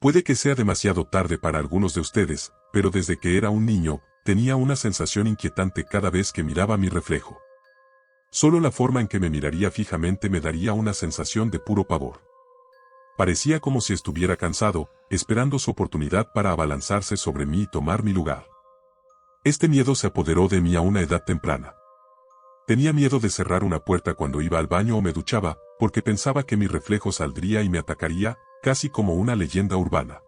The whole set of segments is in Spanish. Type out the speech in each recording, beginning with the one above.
Puede que sea demasiado tarde para algunos de ustedes, pero desde que era un niño, tenía una sensación inquietante cada vez que miraba mi reflejo. Solo la forma en que me miraría fijamente me daría una sensación de puro pavor. Parecía como si estuviera cansado, esperando su oportunidad para abalanzarse sobre mí y tomar mi lugar. Este miedo se apoderó de mí a una edad temprana. Tenía miedo de cerrar una puerta cuando iba al baño o me duchaba, porque pensaba que mi reflejo saldría y me atacaría, casi como una leyenda urbana.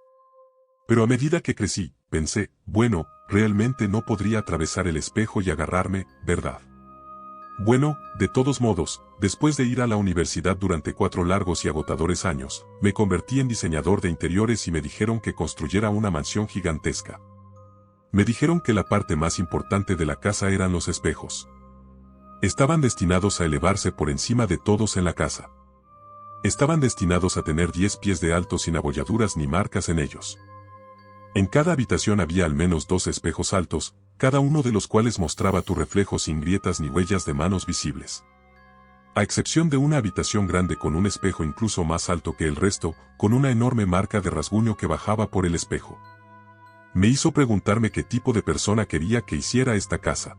Pero a medida que crecí, pensé, bueno, realmente no podría atravesar el espejo y agarrarme, ¿verdad? Bueno, de todos modos, después de ir a la universidad durante 4 largos y agotadores años, me convertí en diseñador de interiores y me dijeron que construyera una mansión gigantesca. Me dijeron que la parte más importante de la casa eran los espejos. Estaban destinados a elevarse por encima de todos en la casa. Estaban destinados a tener 10 pies de alto sin abolladuras ni marcas en ellos. En cada habitación había al menos 2 espejos altos, cada uno de los cuales mostraba tu reflejo sin grietas ni huellas de manos visibles. A excepción de una habitación grande con un espejo incluso más alto que el resto, con una enorme marca de rasguño que bajaba por el espejo. Me hizo preguntarme qué tipo de persona quería que hiciera esta casa.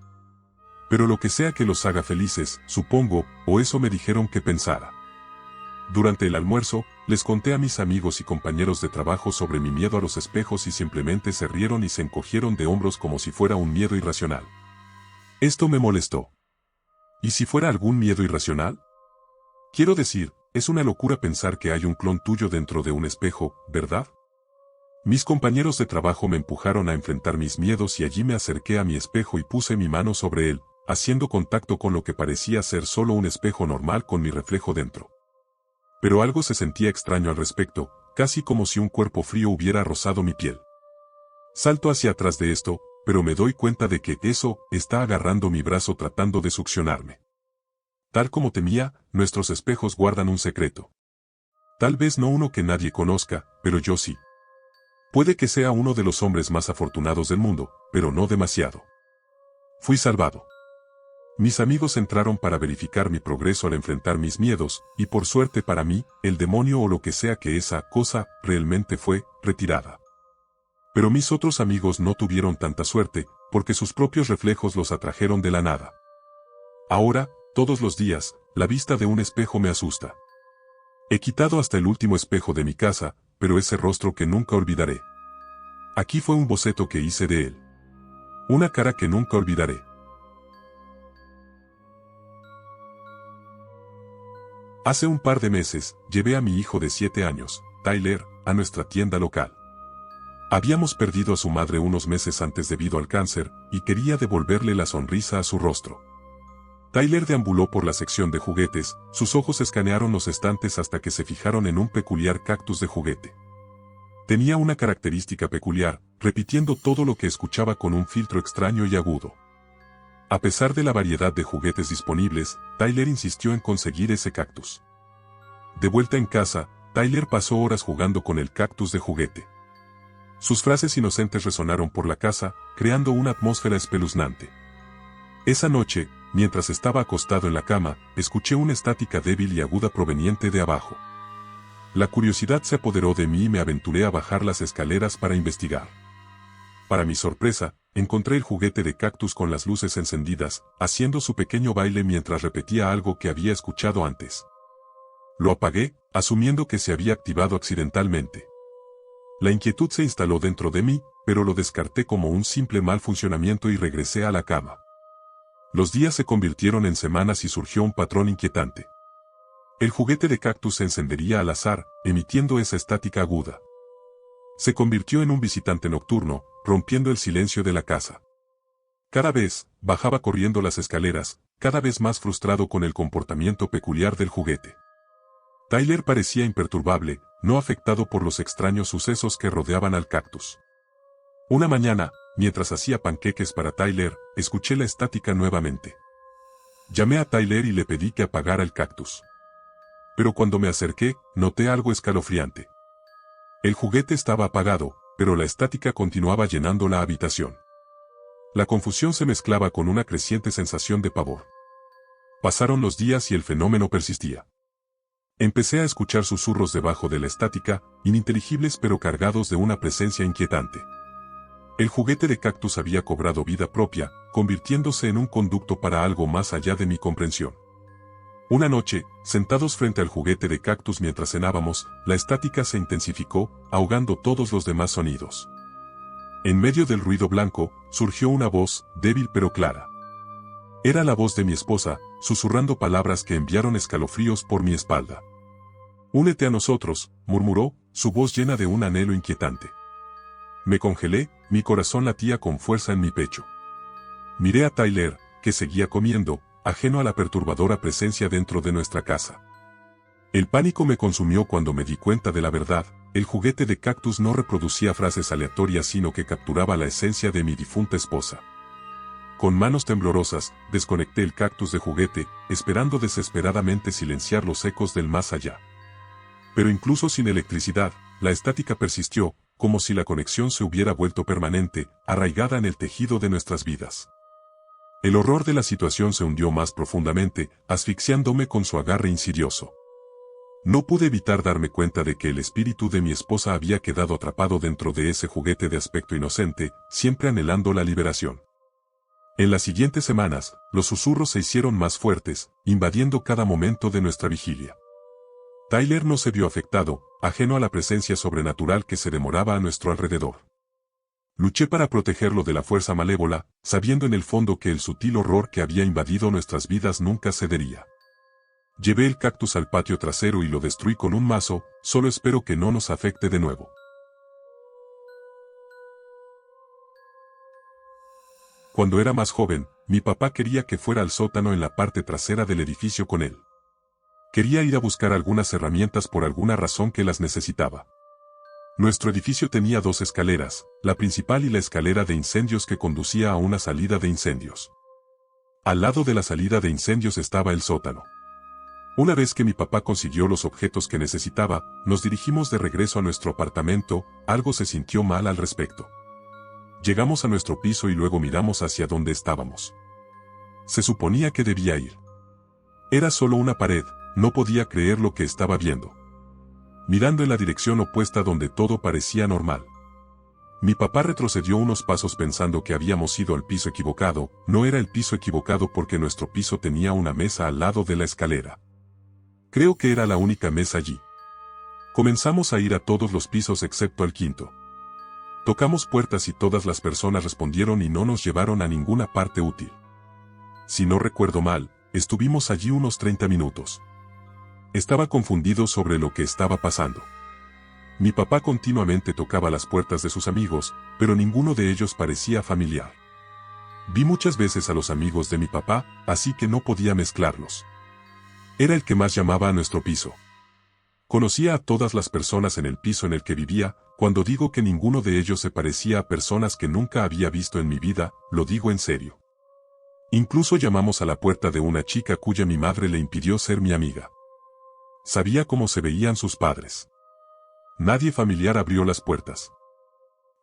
Pero lo que sea que los haga felices, supongo, o eso me dijeron que pensara. Durante el almuerzo, les conté a mis amigos y compañeros de trabajo sobre mi miedo a los espejos y simplemente se rieron y se encogieron de hombros como si fuera un miedo irracional. Esto me molestó. ¿Y si fuera algún miedo irracional? Quiero decir, es una locura pensar que hay un clon tuyo dentro de un espejo, ¿verdad? Mis compañeros de trabajo me empujaron a enfrentar mis miedos y allí me acerqué a mi espejo y puse mi mano sobre él, haciendo contacto con lo que parecía ser solo un espejo normal con mi reflejo dentro. Pero algo se sentía extraño al respecto, casi como si un cuerpo frío hubiera rozado mi piel. Salto hacia atrás de esto, pero me doy cuenta de que eso está agarrando mi brazo tratando de succionarme. Tal como temía, nuestros espejos guardan un secreto. Tal vez no uno que nadie conozca, pero yo sí. Puede que sea uno de los hombres más afortunados del mundo, pero no demasiado. Fui salvado. Mis amigos entraron para verificar mi progreso al enfrentar mis miedos, y por suerte para mí, el demonio o lo que sea que esa cosa realmente fue, retirada. Pero mis otros amigos no tuvieron tanta suerte, porque sus propios reflejos los atrajeron de la nada. Ahora, todos los días, la vista de un espejo me asusta. He quitado hasta el último espejo de mi casa, pero ese rostro que nunca olvidaré. Aquí fue un boceto que hice de él. Una cara que nunca olvidaré. Hace un par de meses, llevé a mi hijo de 7 años, Tyler, a nuestra tienda local. Habíamos perdido a su madre unos meses antes debido al cáncer, y quería devolverle la sonrisa a su rostro. Tyler deambuló por la sección de juguetes, sus ojos escanearon los estantes hasta que se fijaron en un peculiar cactus de juguete. Tenía una característica peculiar, repitiendo todo lo que escuchaba con un filtro extraño y agudo. A pesar de la variedad de juguetes disponibles, Tyler insistió en conseguir ese cactus. De vuelta en casa, Tyler pasó horas jugando con el cactus de juguete. Sus frases inocentes resonaron por la casa, creando una atmósfera espeluznante. Esa noche, mientras estaba acostado en la cama, escuché una estática débil y aguda proveniente de abajo. La curiosidad se apoderó de mí y me aventuré a bajar las escaleras para investigar. Para mi sorpresa, encontré el juguete de cactus con las luces encendidas, haciendo su pequeño baile mientras repetía algo que había escuchado antes. Lo apagué, asumiendo que se había activado accidentalmente. La inquietud se instaló dentro de mí, pero lo descarté como un simple mal funcionamiento y regresé a la cama. Los días se convirtieron en semanas y surgió un patrón inquietante. El juguete de cactus se encendería al azar, emitiendo esa estática aguda. Se convirtió en un visitante nocturno, rompiendo el silencio de la casa. Cada vez, bajaba corriendo las escaleras, cada vez más frustrado con el comportamiento peculiar del juguete. Tyler parecía imperturbable, no afectado por los extraños sucesos que rodeaban al cactus. Una mañana, mientras hacía panqueques para Tyler, escuché la estática nuevamente. Llamé a Tyler y le pedí que apagara el cactus. Pero cuando me acerqué, noté algo escalofriante. El juguete estaba apagado, pero la estática continuaba llenando la habitación. La confusión se mezclaba con una creciente sensación de pavor. Pasaron los días y el fenómeno persistía. Empecé a escuchar susurros debajo de la estática, ininteligibles pero cargados de una presencia inquietante. El juguete de cactus había cobrado vida propia, convirtiéndose en un conducto para algo más allá de mi comprensión. Una noche, sentados frente al juguete de cactus mientras cenábamos, la estática se intensificó, ahogando todos los demás sonidos. En medio del ruido blanco, surgió una voz, débil pero clara. Era la voz de mi esposa, susurrando palabras que enviaron escalofríos por mi espalda. «Únete a nosotros», murmuró, su voz llena de un anhelo inquietante. Me congelé, mi corazón latía con fuerza en mi pecho. Miré a Tyler, que seguía comiendo, ajeno a la perturbadora presencia dentro de nuestra casa. El pánico me consumió cuando me di cuenta de la verdad. El juguete de cactus no reproducía frases aleatorias sino que capturaba la esencia de mi difunta esposa. Con manos temblorosas, desconecté el cactus de juguete, esperando desesperadamente silenciar los ecos del más allá. Pero incluso sin electricidad, la estática persistió, como si la conexión se hubiera vuelto permanente, arraigada en el tejido de nuestras vidas. El horror de la situación se hundió más profundamente, asfixiándome con su agarre insidioso. No pude evitar darme cuenta de que el espíritu de mi esposa había quedado atrapado dentro de ese juguete de aspecto inocente, siempre anhelando la liberación. En las siguientes semanas, los susurros se hicieron más fuertes, invadiendo cada momento de nuestra vigilia. Tyler no se vio afectado, ajeno a la presencia sobrenatural que se demoraba a nuestro alrededor. Luché para protegerlo de la fuerza malévola, sabiendo en el fondo que el sutil horror que había invadido nuestras vidas nunca cedería. Llevé el cactus al patio trasero y lo destruí con un mazo, solo espero que no nos afecte de nuevo. Cuando era más joven, mi papá quería que fuera al sótano en la parte trasera del edificio con él. Quería ir a buscar algunas herramientas por alguna razón que las necesitaba. Nuestro edificio tenía dos escaleras, la principal y la escalera de incendios que conducía a una salida de incendios. Al lado de la salida de incendios estaba el sótano. Una vez que mi papá consiguió los objetos que necesitaba, nos dirigimos de regreso a nuestro apartamento. Algo se sintió mal al respecto. Llegamos a nuestro piso y luego miramos hacia donde estábamos. Se suponía que debía ir. Era solo una pared, no podía creer lo que estaba viendo. Mirando en la dirección opuesta donde todo parecía normal. Mi papá retrocedió unos pasos pensando que habíamos ido al piso equivocado. No era el piso equivocado porque nuestro piso tenía una mesa al lado de la escalera. Creo que era la única mesa allí. Comenzamos a ir a todos los pisos excepto al quinto. Tocamos puertas y todas las personas respondieron y no nos llevaron a ninguna parte útil. Si no recuerdo mal, estuvimos allí unos 30 minutos. Estaba confundido sobre lo que estaba pasando. Mi papá continuamente tocaba las puertas de sus amigos, pero ninguno de ellos parecía familiar. Vi muchas veces a los amigos de mi papá, así que no podía mezclarlos. Era el que más llamaba a nuestro piso. Conocía a todas las personas en el piso en el que vivía. Cuando digo que ninguno de ellos se parecía a personas que nunca había visto en mi vida, lo digo en serio. Incluso llamamos a la puerta de una chica cuya mi madre le impidió ser mi amiga. Sabía cómo se veían sus padres. Nadie familiar abrió las puertas.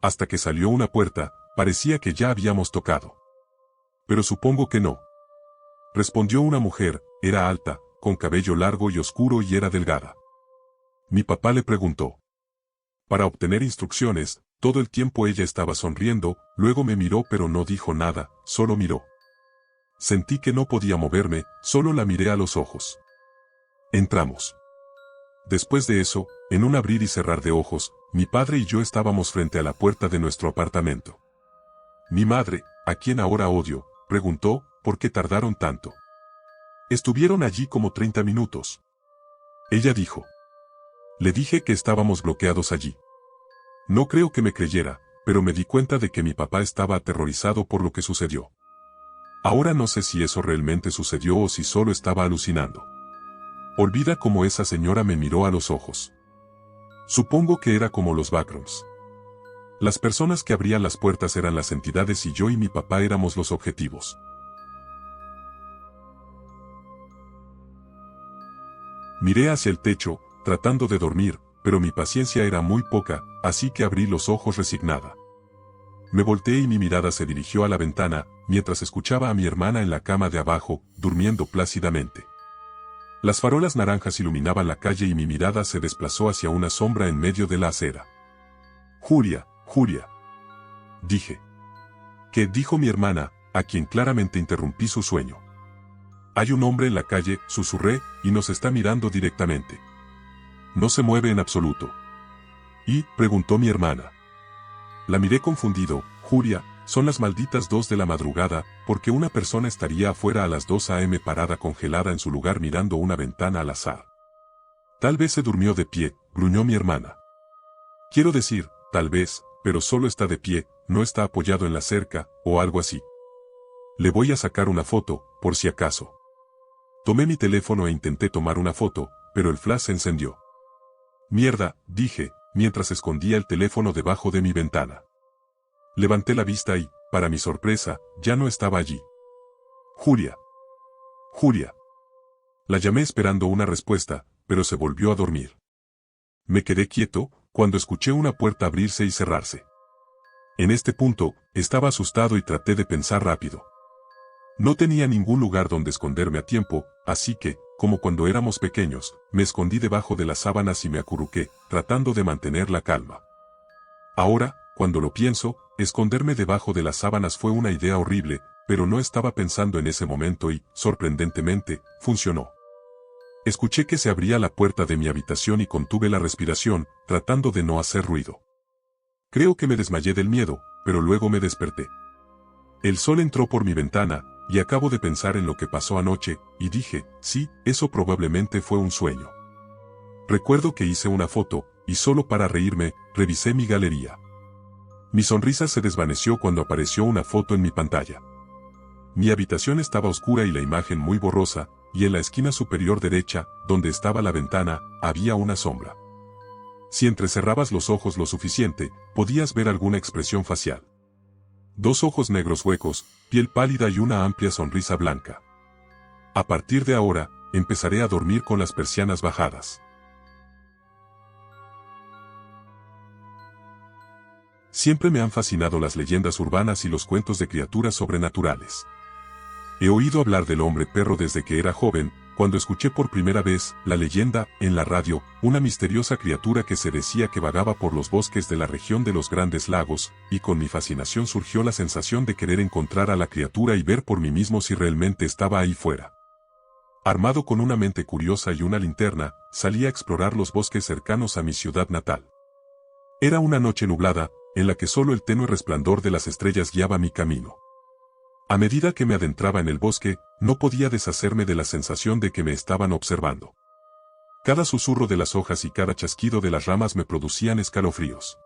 Hasta que salió una puerta, parecía que ya habíamos tocado. Pero supongo que no. Respondió una mujer, era alta, con cabello largo y oscuro y era delgada. Mi papá le preguntó. Para obtener instrucciones, todo el tiempo ella estaba sonriendo, luego me miró pero no dijo nada, solo miró. Sentí que no podía moverme, solo la miré a los ojos. Entramos. Después de eso, en un abrir y cerrar de ojos, mi padre y yo estábamos frente a la puerta de nuestro apartamento. Mi madre, a quien ahora odio, preguntó, ¿por qué tardaron tanto? Estuvieron allí como 30 minutos. Ella dijo. Le dije que estábamos bloqueados allí. No creo que me creyera, pero me di cuenta de que mi papá estaba aterrorizado por lo que sucedió. Ahora no sé si eso realmente sucedió o si solo estaba alucinando. Olvida cómo esa señora me miró a los ojos. Supongo que era como los backrooms. Las personas que abrían las puertas eran las entidades y yo y mi papá éramos los objetivos. Miré hacia el techo, tratando de dormir, pero mi paciencia era muy poca, así que abrí los ojos resignada. Me volteé y mi mirada se dirigió a la ventana, mientras escuchaba a mi hermana en la cama de abajo, durmiendo plácidamente. Las farolas naranjas iluminaban la calle y mi mirada se desplazó hacia una sombra en medio de la acera. Julia, Julia. Dije. ¿Qué? Dijo mi hermana, a quien claramente interrumpí su sueño. Hay un hombre en la calle, susurré, y nos está mirando directamente. No se mueve en absoluto. ¿Y? Preguntó mi hermana. La miré confundido. Julia, son las malditas 2 de la madrugada, porque una persona estaría afuera a las 2 a.m. parada congelada en su lugar mirando una ventana al azar. Tal vez se durmió de pie, gruñó mi hermana. Quiero decir, tal vez, pero solo está de pie, no está apoyado en la cerca, o algo así. Le voy a sacar una foto, por si acaso. Tomé mi teléfono e intenté tomar una foto, pero el flash se encendió. Mierda, dije, mientras escondía el teléfono debajo de mi ventana. Levanté la vista y, para mi sorpresa, ya no estaba allí. Julia. Julia. La llamé esperando una respuesta, pero se volvió a dormir. Me quedé quieto, cuando escuché una puerta abrirse y cerrarse. En este punto, estaba asustado y traté de pensar rápido. No tenía ningún lugar donde esconderme a tiempo, así que, como cuando éramos pequeños, me escondí debajo de las sábanas y me acurruqué, tratando de mantener la calma. Ahora, cuando lo pienso, esconderme debajo de las sábanas fue una idea horrible, pero no estaba pensando en ese momento y, sorprendentemente, funcionó. Escuché que se abría la puerta de mi habitación y contuve la respiración, tratando de no hacer ruido. Creo que me desmayé del miedo, pero luego me desperté. El sol entró por mi ventana, y acabo de pensar en lo que pasó anoche, y dije, sí, eso probablemente fue un sueño. Recuerdo que hice una foto, y solo para reírme, revisé mi galería. Mi sonrisa se desvaneció cuando apareció una foto en mi pantalla. Mi habitación estaba oscura y la imagen muy borrosa, y en la esquina superior derecha, donde estaba la ventana, había una sombra. Si entrecerrabas los ojos lo suficiente, podías ver alguna expresión facial. 2 ojos negros huecos, piel pálida y una amplia sonrisa blanca. A partir de ahora, empezaré a dormir con las persianas bajadas. Siempre me han fascinado las leyendas urbanas y los cuentos de criaturas sobrenaturales. He oído hablar del hombre perro desde que era joven, cuando escuché por primera vez la leyenda, en la radio, una misteriosa criatura que se decía que vagaba por los bosques de la región de los Grandes Lagos, y con mi fascinación surgió la sensación de querer encontrar a la criatura y ver por mí mismo si realmente estaba ahí fuera. Armado con una mente curiosa y una linterna, salí a explorar los bosques cercanos a mi ciudad natal. Era una noche nublada, en la que solo el tenue resplandor de las estrellas guiaba mi camino. A medida que me adentraba en el bosque, no podía deshacerme de la sensación de que me estaban observando. Cada susurro de las hojas y cada chasquido de las ramas me producían escalofríos.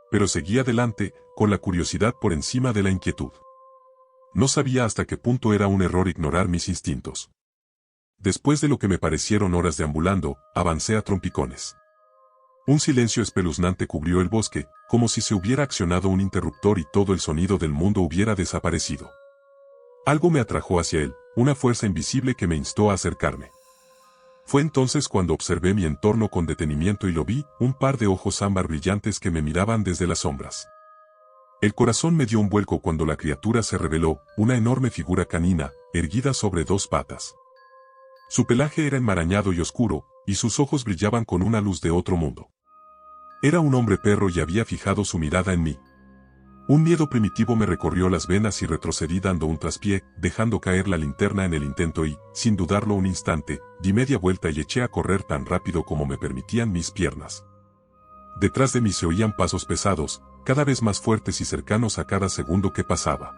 Pero seguí adelante, con la curiosidad por encima de la inquietud. No sabía hasta qué punto era un error ignorar mis instintos. Después de lo que me parecieron horas deambulando, avancé a trompicones. Un silencio espeluznante cubrió el bosque, como si se hubiera accionado un interruptor y todo el sonido del mundo hubiera desaparecido. Algo me atrajo hacia él, una fuerza invisible que me instó a acercarme. Fue entonces cuando observé mi entorno con detenimiento y lo vi, un par de ojos ámbar brillantes que me miraban desde las sombras. El corazón me dio un vuelco cuando la criatura se reveló, una enorme figura canina, erguida sobre 2 patas. Su pelaje era enmarañado y oscuro, y sus ojos brillaban con una luz de otro mundo. Era un hombre perro y había fijado su mirada en mí. Un miedo primitivo me recorrió las venas y retrocedí dando un traspié, dejando caer la linterna en el intento y, sin dudarlo un instante, di media vuelta y eché a correr tan rápido como me permitían mis piernas. Detrás de mí se oían pasos pesados, cada vez más fuertes y cercanos a cada segundo que pasaba.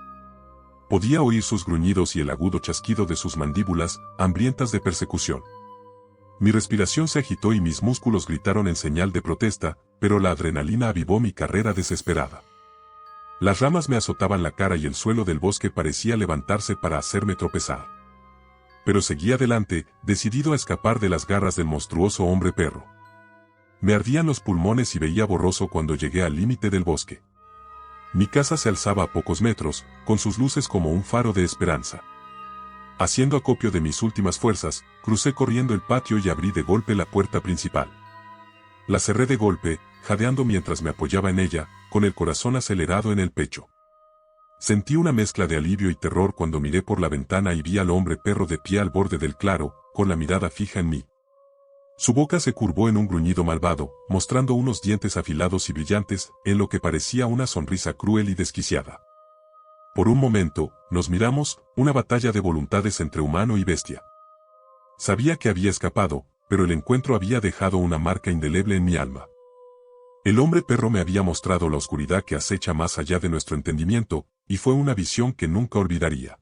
Podía oír sus gruñidos y el agudo chasquido de sus mandíbulas, hambrientas de persecución. Mi respiración se agitó y mis músculos gritaron en señal de protesta, pero la adrenalina avivó mi carrera desesperada. Las ramas me azotaban la cara y el suelo del bosque parecía levantarse para hacerme tropezar. Pero seguí adelante, decidido a escapar de las garras del monstruoso hombre perro. Me ardían los pulmones y veía borroso cuando llegué al límite del bosque. Mi casa se alzaba a pocos metros, con sus luces como un faro de esperanza. Haciendo acopio de mis últimas fuerzas, crucé corriendo el patio y abrí de golpe la puerta principal. La cerré de golpe, jadeando mientras me apoyaba en ella, con el corazón acelerado en el pecho. Sentí una mezcla de alivio y terror cuando miré por la ventana y vi al hombre perro de pie al borde del claro, con la mirada fija en mí. Su boca se curvó en un gruñido malvado, mostrando unos dientes afilados y brillantes, en lo que parecía una sonrisa cruel y desquiciada. Por un momento, nos miramos, una batalla de voluntades entre humano y bestia. Sabía que había escapado, pero el encuentro había dejado una marca indeleble en mi alma. El hombre perro me había mostrado la oscuridad que acecha más allá de nuestro entendimiento, y fue una visión que nunca olvidaría.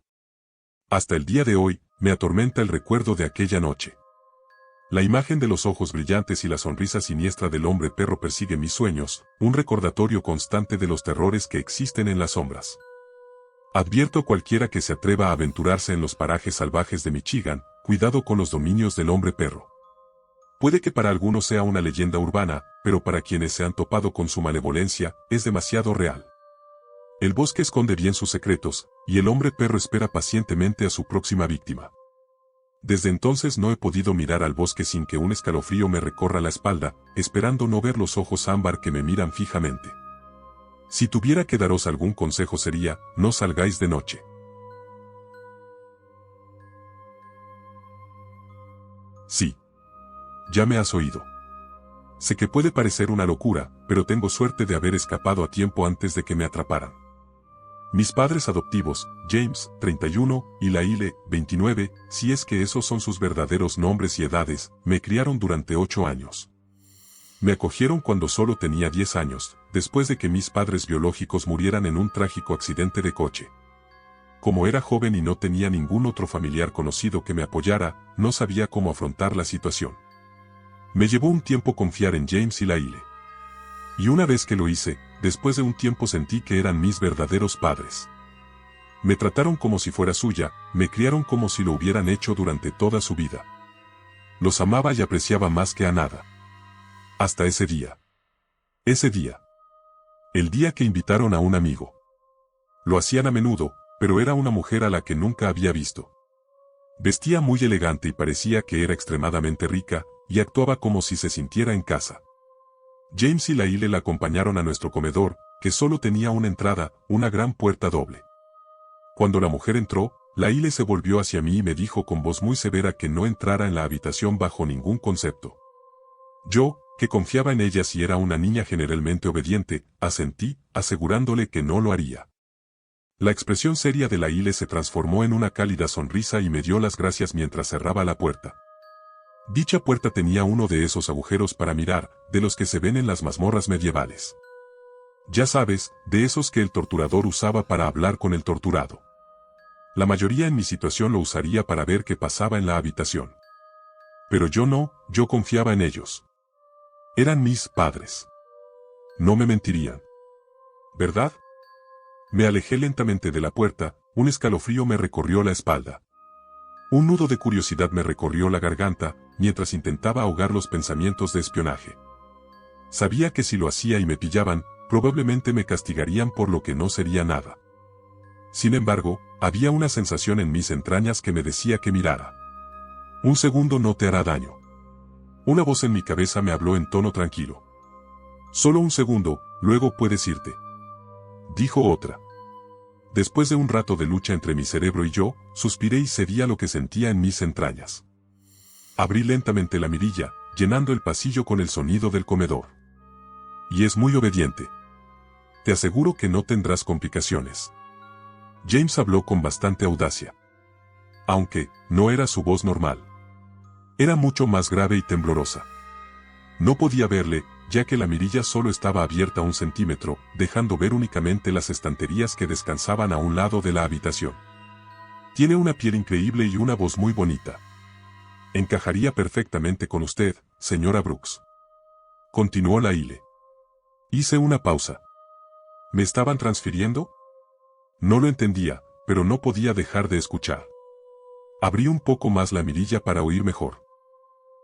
Hasta el día de hoy, me atormenta el recuerdo de aquella noche. La imagen de los ojos brillantes y la sonrisa siniestra del hombre perro persigue mis sueños, un recordatorio constante de los terrores que existen en las sombras. Advierto a cualquiera que se atreva a aventurarse en los parajes salvajes de Michigan, cuidado con los dominios del hombre perro. Puede que para algunos sea una leyenda urbana, pero para quienes se han topado con su malevolencia, es demasiado real. El bosque esconde bien sus secretos, y el hombre perro espera pacientemente a su próxima víctima. Desde entonces no he podido mirar al bosque sin que un escalofrío me recorra la espalda, esperando no ver los ojos ámbar que me miran fijamente. Si tuviera que daros algún consejo sería, no salgáis de noche. Sí. Ya me has oído. Sé que puede parecer una locura, pero tengo suerte de haber escapado a tiempo antes de que me atraparan. Mis padres adoptivos, James, 31, y Laile, 29, si es que esos son sus verdaderos nombres y edades, me criaron durante 8 años. Me acogieron cuando solo tenía 10 años, después de que mis padres biológicos murieran en un trágico accidente de coche. Como era joven y no tenía ningún otro familiar conocido que me apoyara, no sabía cómo afrontar la situación. Me llevó un tiempo confiar en James y Laile. Y una vez que lo hice, después de un tiempo sentí que eran mis verdaderos padres. Me trataron como si fuera suya, me criaron como si lo hubieran hecho durante toda su vida. Los amaba y apreciaba más que a nada. Hasta ese día. Ese día. El día que invitaron a un amigo. Lo hacían a menudo, pero era una mujer a la que nunca había visto. Vestía muy elegante y parecía que era extremadamente rica, y actuaba como si se sintiera en casa. James y Laile la acompañaron a nuestro comedor, que solo tenía una entrada, una gran puerta doble. Cuando la mujer entró, Laile se volvió hacia mí y me dijo con voz muy severa que no entrara en la habitación bajo ningún concepto. Yo, que confiaba en ella si era una niña generalmente obediente, asentí, asegurándole que no lo haría. La expresión seria de Laile se transformó en una cálida sonrisa y me dio las gracias mientras cerraba la puerta. Dicha puerta tenía uno de esos agujeros para mirar, de los que se ven en las mazmorras medievales. Ya sabes, de esos que el torturador usaba para hablar con el torturado. La mayoría en mi situación lo usaría para ver qué pasaba en la habitación. Pero yo no, yo confiaba en ellos. Eran mis padres. No me mentirían. ¿Verdad? Me alejé lentamente de la puerta, un escalofrío me recorrió la espalda. Un nudo de curiosidad me recorrió la garganta, mientras intentaba ahogar los pensamientos de espionaje. Sabía que si lo hacía y me pillaban, probablemente me castigarían por lo que no sería nada. Sin embargo, había una sensación en mis entrañas que me decía que mirara. Un segundo no te hará daño. Una voz en mi cabeza me habló en tono tranquilo. Solo un segundo, luego puedes irte. Dijo otra. Después de un rato de lucha entre mi cerebro y yo, suspiré y cedí a lo que sentía en mis entrañas. Abrí lentamente la mirilla, llenando el pasillo con el sonido del comedor. Y es muy obediente. Te aseguro que no tendrás complicaciones. James habló con bastante audacia. Aunque, no era su voz normal. Era mucho más grave y temblorosa. No podía verle, ya que la mirilla solo estaba abierta 1 centímetro, dejando ver únicamente las estanterías que descansaban a un lado de la habitación. Tiene una piel increíble y una voz muy bonita. Encajaría perfectamente con usted, señora Brooks. Continuó Laile. Hice una pausa. ¿Me estaban transfiriendo? No lo entendía, pero no podía dejar de escuchar. Abrí un poco más la mirilla para oír mejor.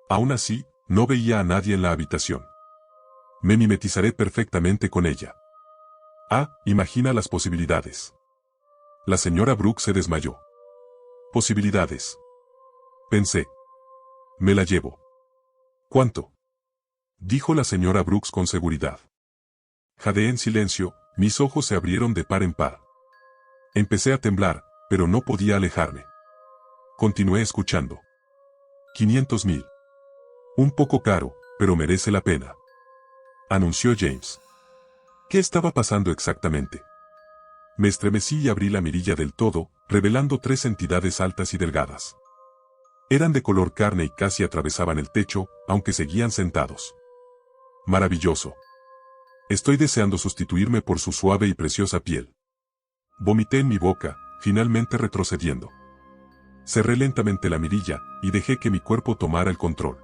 Aún así, no veía a nadie en la habitación. Me mimetizaré perfectamente con ella. Ah, imagina las posibilidades. La señora Brooks se desmayó. Posibilidades. Pensé. Me la llevo. ¿Cuánto? Dijo la señora Brooks con seguridad. Jadeé en silencio, mis ojos se abrieron de par en par. Empecé a temblar, pero no podía alejarme. Continué escuchando. 500.000. Un poco caro, pero merece la pena, anunció James. ¿Qué estaba pasando exactamente? Me estremecí y abrí la mirilla del todo, revelando 3 entidades altas y delgadas. Eran de color carne y casi atravesaban el techo, aunque seguían sentados. Maravilloso. Estoy deseando sustituirme por su suave y preciosa piel. Vomité en mi boca, finalmente retrocediendo. Cerré lentamente la mirilla, y dejé que mi cuerpo tomara el control.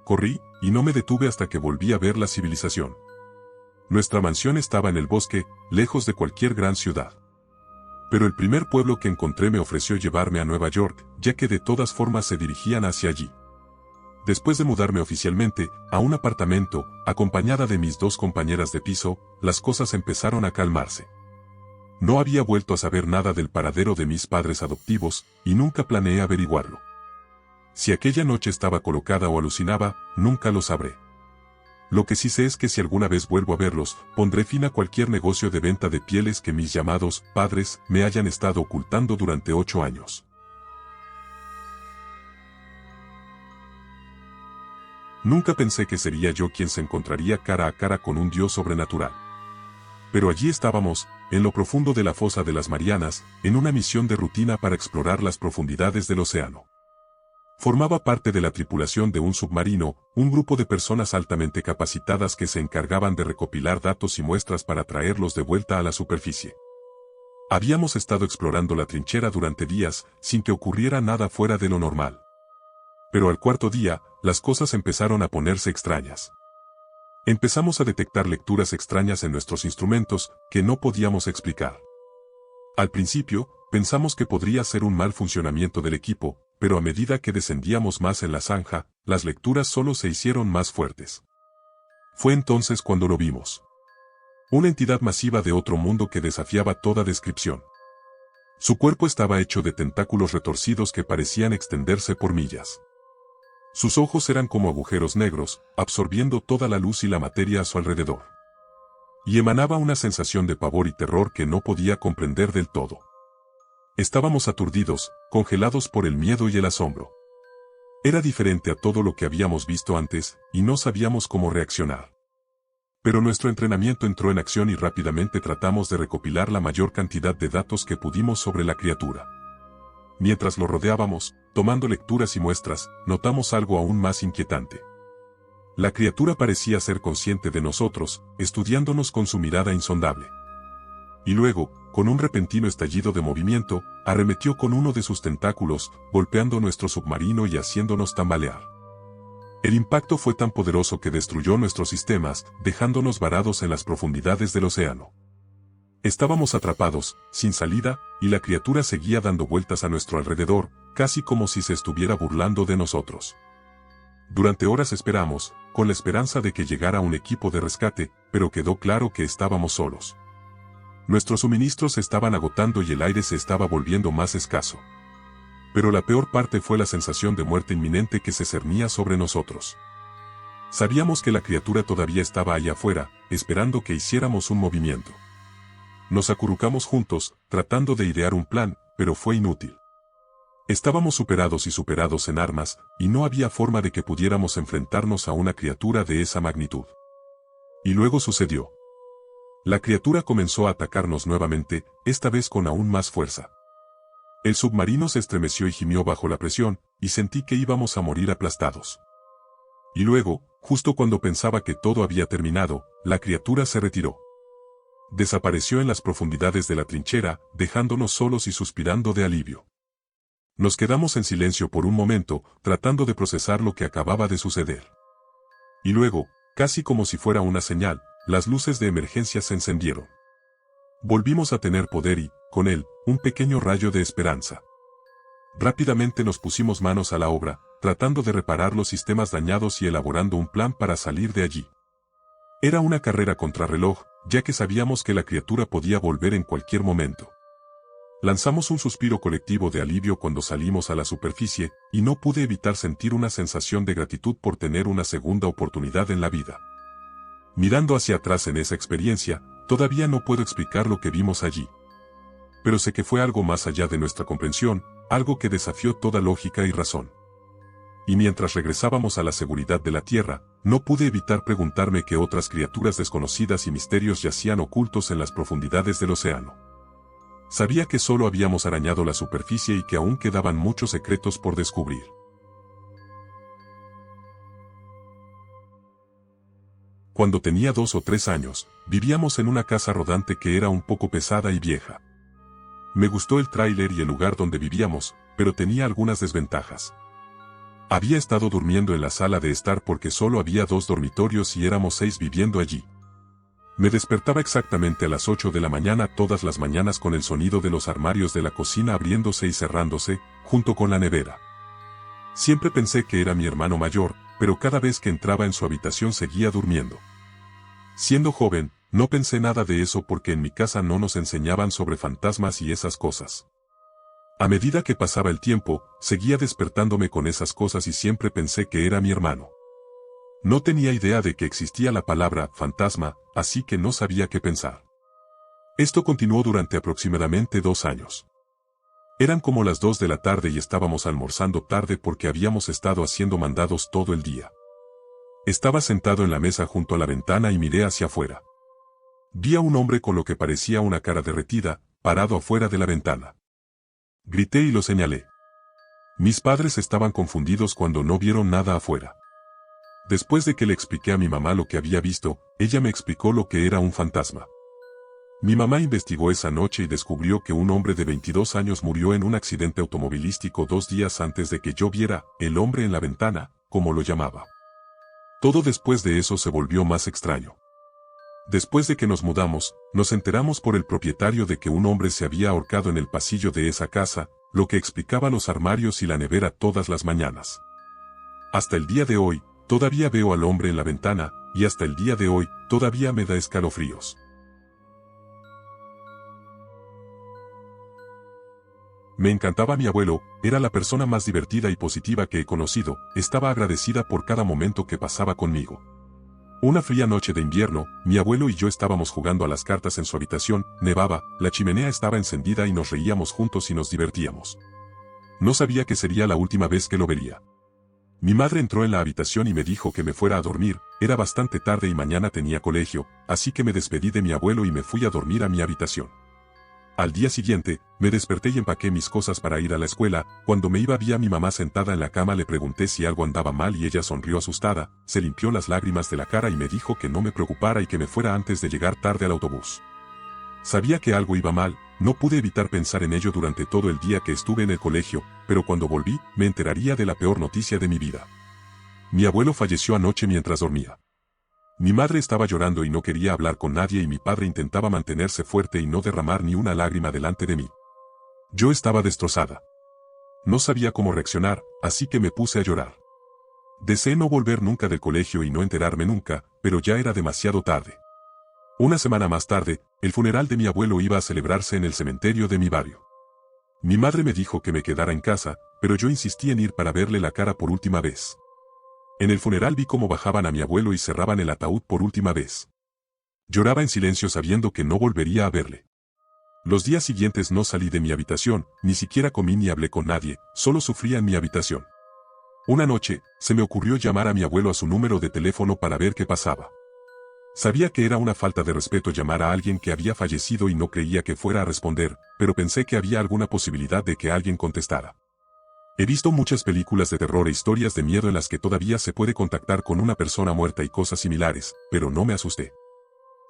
Corrí, y no me detuve hasta que volví a ver la civilización. Nuestra mansión estaba en el bosque, lejos de cualquier gran ciudad. Pero el primer pueblo que encontré me ofreció llevarme a Nueva York, ya que de todas formas se dirigían hacia allí. Después de mudarme oficialmente a un apartamento, acompañada de mis 2 compañeras de piso, las cosas empezaron a calmarse. No había vuelto a saber nada del paradero de mis padres adoptivos, y nunca planeé averiguarlo. Si aquella noche estaba colocada o alucinaba, nunca lo sabré. Lo que sí sé es que si alguna vez vuelvo a verlos, pondré fin a cualquier negocio de venta de pieles que mis llamados padres me hayan estado ocultando durante 8 años. Nunca pensé que sería yo quien se encontraría cara a cara con un dios sobrenatural. Pero allí estábamos, en lo profundo de la fosa de las Marianas, en una misión de rutina para explorar las profundidades del océano. Formaba parte de la tripulación de un submarino, un grupo de personas altamente capacitadas que se encargaban de recopilar datos y muestras para traerlos de vuelta a la superficie. Habíamos estado explorando la trinchera durante días, sin que ocurriera nada fuera de lo normal. Pero al 4.º día, las cosas empezaron a ponerse extrañas. Empezamos a detectar lecturas extrañas en nuestros instrumentos, que no podíamos explicar. Al principio, pensamos que podría ser un mal funcionamiento del equipo, pero a medida que descendíamos más en la zanja, las lecturas solo se hicieron más fuertes. Fue entonces cuando lo vimos. Una entidad masiva de otro mundo que desafiaba toda descripción. Su cuerpo estaba hecho de tentáculos retorcidos que parecían extenderse por millas. Sus ojos eran como agujeros negros, absorbiendo toda la luz y la materia a su alrededor. Y emanaba una sensación de pavor y terror que no podía comprender del todo. Estábamos aturdidos, congelados por el miedo y el asombro. Era diferente a todo lo que habíamos visto antes, y no sabíamos cómo reaccionar. Pero nuestro entrenamiento entró en acción y rápidamente tratamos de recopilar la mayor cantidad de datos que pudimos sobre la criatura. Mientras lo rodeábamos, tomando lecturas y muestras, notamos algo aún más inquietante. La criatura parecía ser consciente de nosotros, estudiándonos con su mirada insondable. Y luego, con un repentino estallido de movimiento, arremetió con uno de sus tentáculos, golpeando nuestro submarino y haciéndonos tambalear. El impacto fue tan poderoso que destruyó nuestros sistemas, dejándonos varados en las profundidades del océano. Estábamos atrapados, sin salida, y la criatura seguía dando vueltas a nuestro alrededor, casi como si se estuviera burlando de nosotros. Durante horas esperamos, con la esperanza de que llegara un equipo de rescate, pero quedó claro que estábamos solos. Nuestros suministros se estaban agotando y el aire se estaba volviendo más escaso. Pero la peor parte fue la sensación de muerte inminente que se cernía sobre nosotros. Sabíamos que la criatura todavía estaba allá afuera, esperando que hiciéramos un movimiento. Nos acurrucamos juntos, tratando de idear un plan, pero fue inútil. Estábamos superados en armas, y no había forma de que pudiéramos enfrentarnos a una criatura de esa magnitud. Y luego sucedió. La criatura comenzó a atacarnos nuevamente, esta vez con aún más fuerza. El submarino se estremeció y gimió bajo la presión, y sentí que íbamos a morir aplastados. Y luego, justo cuando pensaba que todo había terminado, la criatura se retiró. Desapareció en las profundidades de la trinchera, dejándonos solos y suspirando de alivio. Nos quedamos en silencio por un momento, tratando de procesar lo que acababa de suceder. Y luego, casi como si fuera una señal, las luces de emergencia se encendieron. Volvimos a tener poder y, con él, un pequeño rayo de esperanza. Rápidamente nos pusimos manos a la obra, tratando de reparar los sistemas dañados y elaborando un plan para salir de allí. Era una carrera contrarreloj, ya que sabíamos que la criatura podía volver en cualquier momento. Lanzamos un suspiro colectivo de alivio cuando salimos a la superficie, y no pude evitar sentir una sensación de gratitud por tener una segunda oportunidad en la vida. Mirando hacia atrás en esa experiencia, todavía no puedo explicar lo que vimos allí. Pero sé que fue algo más allá de nuestra comprensión, algo que desafió toda lógica y razón. y mientras regresábamos a la seguridad de la Tierra, no pude evitar preguntarme qué otras criaturas desconocidas y misterios yacían ocultos en las profundidades del océano. Sabía que solo habíamos arañado la superficie y que aún quedaban muchos secretos por descubrir. Cuando tenía 2 o 3 años, vivíamos en una casa rodante que era un poco pesada y vieja. Me gustó el tráiler y el lugar donde vivíamos, pero tenía algunas desventajas. Había estado durmiendo en la sala de estar porque solo había 2 dormitorios y éramos 6 viviendo allí. Me despertaba exactamente a las 8 de la mañana todas las mañanas con el sonido de los armarios de la cocina abriéndose y cerrándose, junto con la nevera. Siempre pensé que era mi hermano mayor, pero cada vez que entraba en su habitación seguía durmiendo. Siendo joven, no pensé nada de eso porque en mi casa no nos enseñaban sobre fantasmas y esas cosas. A medida que pasaba el tiempo, seguía despertándome con esas cosas y siempre pensé que era mi hermano. No tenía idea de que existía la palabra fantasma, así que no sabía qué pensar. Esto continuó durante aproximadamente 2 años. Eran como las 2 de la tarde y estábamos almorzando tarde porque habíamos estado haciendo mandados todo el día. Estaba sentado en la mesa junto a la ventana y miré hacia afuera. Vi a un hombre con lo que parecía una cara derretida, parado afuera de la ventana. Grité y lo señalé. Mis padres estaban confundidos cuando no vieron nada afuera. Después de que le expliqué a mi mamá lo que había visto, ella me explicó lo que era un fantasma. Mi mamá investigó esa noche y descubrió que un hombre de 22 años murió en un accidente automovilístico 2 días antes de que yo viera el hombre en la ventana, como lo llamaba. Todo después de eso se volvió más extraño. Después de que nos mudamos, nos enteramos por el propietario de que un hombre se había ahorcado en el pasillo de esa casa, lo que explicaba los armarios y la nevera todas las mañanas. Hasta el día de hoy, todavía veo al hombre en la ventana, y hasta el día de hoy, todavía me da escalofríos. Me encantaba mi abuelo, era la persona más divertida y positiva que he conocido, estaba agradecida por cada momento que pasaba conmigo. Una fría noche de invierno, mi abuelo y yo estábamos jugando a las cartas en su habitación, nevaba, la chimenea estaba encendida y nos reíamos juntos y nos divertíamos. No sabía que sería la última vez que lo vería. Mi madre entró en la habitación y me dijo que me fuera a dormir, era bastante tarde y mañana tenía colegio, así que me despedí de mi abuelo y me fui a dormir a mi habitación. Al día siguiente, me desperté y empaqué mis cosas para ir a la escuela. Cuando me iba vi a mi mamá sentada en la cama, le pregunté si algo andaba mal y ella sonrió asustada, se limpió las lágrimas de la cara y me dijo que no me preocupara y que me fuera antes de llegar tarde al autobús. Sabía que algo iba mal, no pude evitar pensar en ello durante todo el día que estuve en el colegio, pero cuando volví, me enteraría de la peor noticia de mi vida. Mi abuelo falleció anoche mientras dormía. Mi madre estaba llorando y no quería hablar con nadie y mi padre intentaba mantenerse fuerte y no derramar ni una lágrima delante de mí. Yo estaba destrozada. No sabía cómo reaccionar, así que me puse a llorar. Deseé no volver nunca del colegio y no enterarme nunca, pero ya era demasiado tarde. Una semana más tarde, el funeral de mi abuelo iba a celebrarse en el cementerio de mi barrio. Mi madre me dijo que me quedara en casa, pero yo insistí en ir para verle la cara por última vez. En el funeral vi cómo bajaban a mi abuelo y cerraban el ataúd por última vez. Lloraba en silencio sabiendo que no volvería a verle. Los días siguientes no salí de mi habitación, ni siquiera comí ni hablé con nadie, solo sufría en mi habitación. Una noche, se me ocurrió llamar a mi abuelo a su número de teléfono para ver qué pasaba. Sabía que era una falta de respeto llamar a alguien que había fallecido y no creía que fuera a responder, pero pensé que había alguna posibilidad de que alguien contestara. He visto muchas películas de terror e historias de miedo en las que todavía se puede contactar con una persona muerta y cosas similares, pero no me asusté.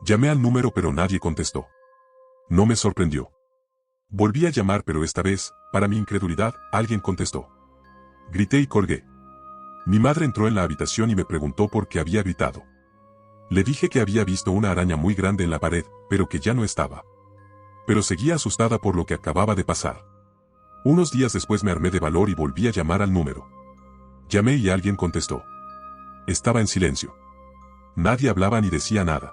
Llamé al número pero nadie contestó. No me sorprendió. Volví a llamar pero esta vez, para mi incredulidad, alguien contestó. Grité y colgué. Mi madre entró en la habitación y me preguntó por qué había gritado. Le dije que había visto una araña muy grande en la pared, pero que ya no estaba. Pero seguía asustada por lo que acababa de pasar. Unos días después me armé de valor y volví a llamar al número. Llamé y alguien contestó. Estaba en silencio. Nadie hablaba ni decía nada.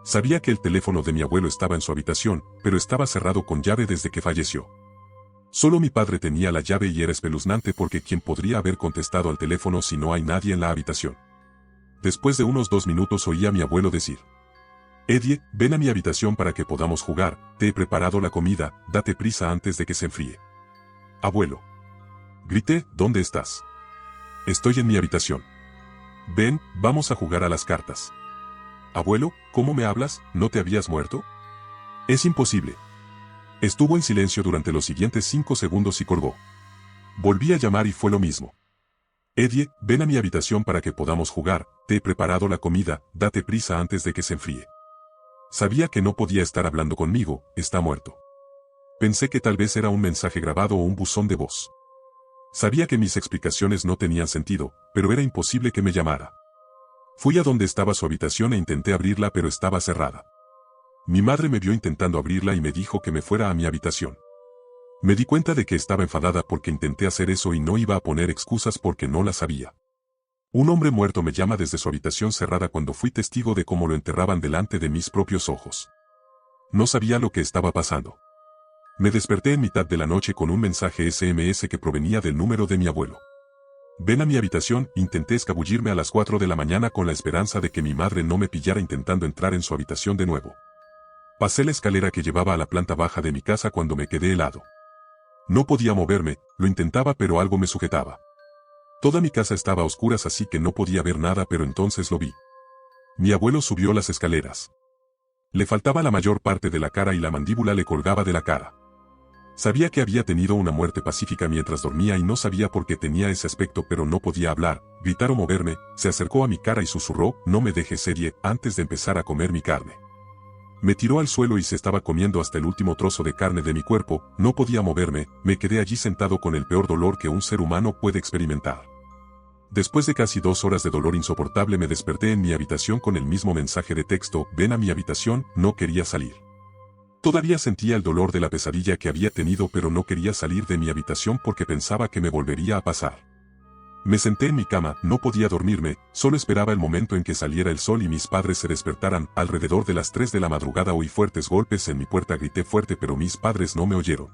Sabía que el teléfono de mi abuelo estaba en su habitación, pero estaba cerrado con llave desde que falleció. Solo mi padre tenía la llave y era espeluznante porque ¿quién podría haber contestado al teléfono si no hay nadie en la habitación? Después de unos 2 minutos oí a mi abuelo decir. Eddie, ven a mi habitación para que podamos jugar, te he preparado la comida, date prisa antes de que se enfríe. Abuelo. Grité, ¿dónde estás? Estoy en mi habitación. Ven, vamos a jugar a las cartas. Abuelo, ¿cómo me hablas? ¿No te habías muerto? Es imposible. Estuvo en silencio durante los siguientes 5 segundos y colgó. Volví a llamar y fue lo mismo. Eddie, ven a mi habitación para que podamos jugar, te he preparado la comida, date prisa antes de que se enfríe. Sabía que no podía estar hablando conmigo, está muerto. Pensé que tal vez era un mensaje grabado o un buzón de voz. Sabía que mis explicaciones no tenían sentido, pero era imposible que me llamara. Fui a donde estaba su habitación e intenté abrirla, pero estaba cerrada. Mi madre me vio intentando abrirla y me dijo que me fuera a mi habitación. Me di cuenta de que estaba enfadada porque intenté hacer eso y no iba a poner excusas porque no las sabía. Un hombre muerto me llama desde su habitación cerrada cuando fui testigo de cómo lo enterraban delante de mis propios ojos. No sabía lo que estaba pasando. Me desperté en mitad de la noche con un mensaje SMS que provenía del número de mi abuelo. Ven a mi habitación, intenté escabullirme a las 4 de la mañana con la esperanza de que mi madre no me pillara intentando entrar en su habitación de nuevo. Pasé la escalera que llevaba a la planta baja de mi casa cuando me quedé helado. No podía moverme, lo intentaba pero algo me sujetaba. Toda mi casa estaba a oscuras así que no podía ver nada, pero entonces lo vi. Mi abuelo subió las escaleras. Le faltaba la mayor parte de la cara y la mandíbula le colgaba de la cara. Sabía que había tenido una muerte pacífica mientras dormía y no sabía por qué tenía ese aspecto, pero no podía hablar, gritar o moverme. Se acercó a mi cara y susurró, no me dejes, Eddie, antes de empezar a comer mi carne. Me tiró al suelo y se estaba comiendo hasta el último trozo de carne de mi cuerpo. No podía moverme, me quedé allí sentado con el peor dolor que un ser humano puede experimentar. Después de casi 2 horas de dolor insoportable me desperté en mi habitación con el mismo mensaje de texto, ven a mi habitación, no quería salir. Todavía sentía el dolor de la pesadilla que había tenido, pero no quería salir de mi habitación porque pensaba que me volvería a pasar. Me senté en mi cama, no podía dormirme, solo esperaba el momento en que saliera el sol y mis padres se despertaran. Alrededor de las 3 de la madrugada oí fuertes golpes en mi puerta, grité fuerte pero mis padres no me oyeron.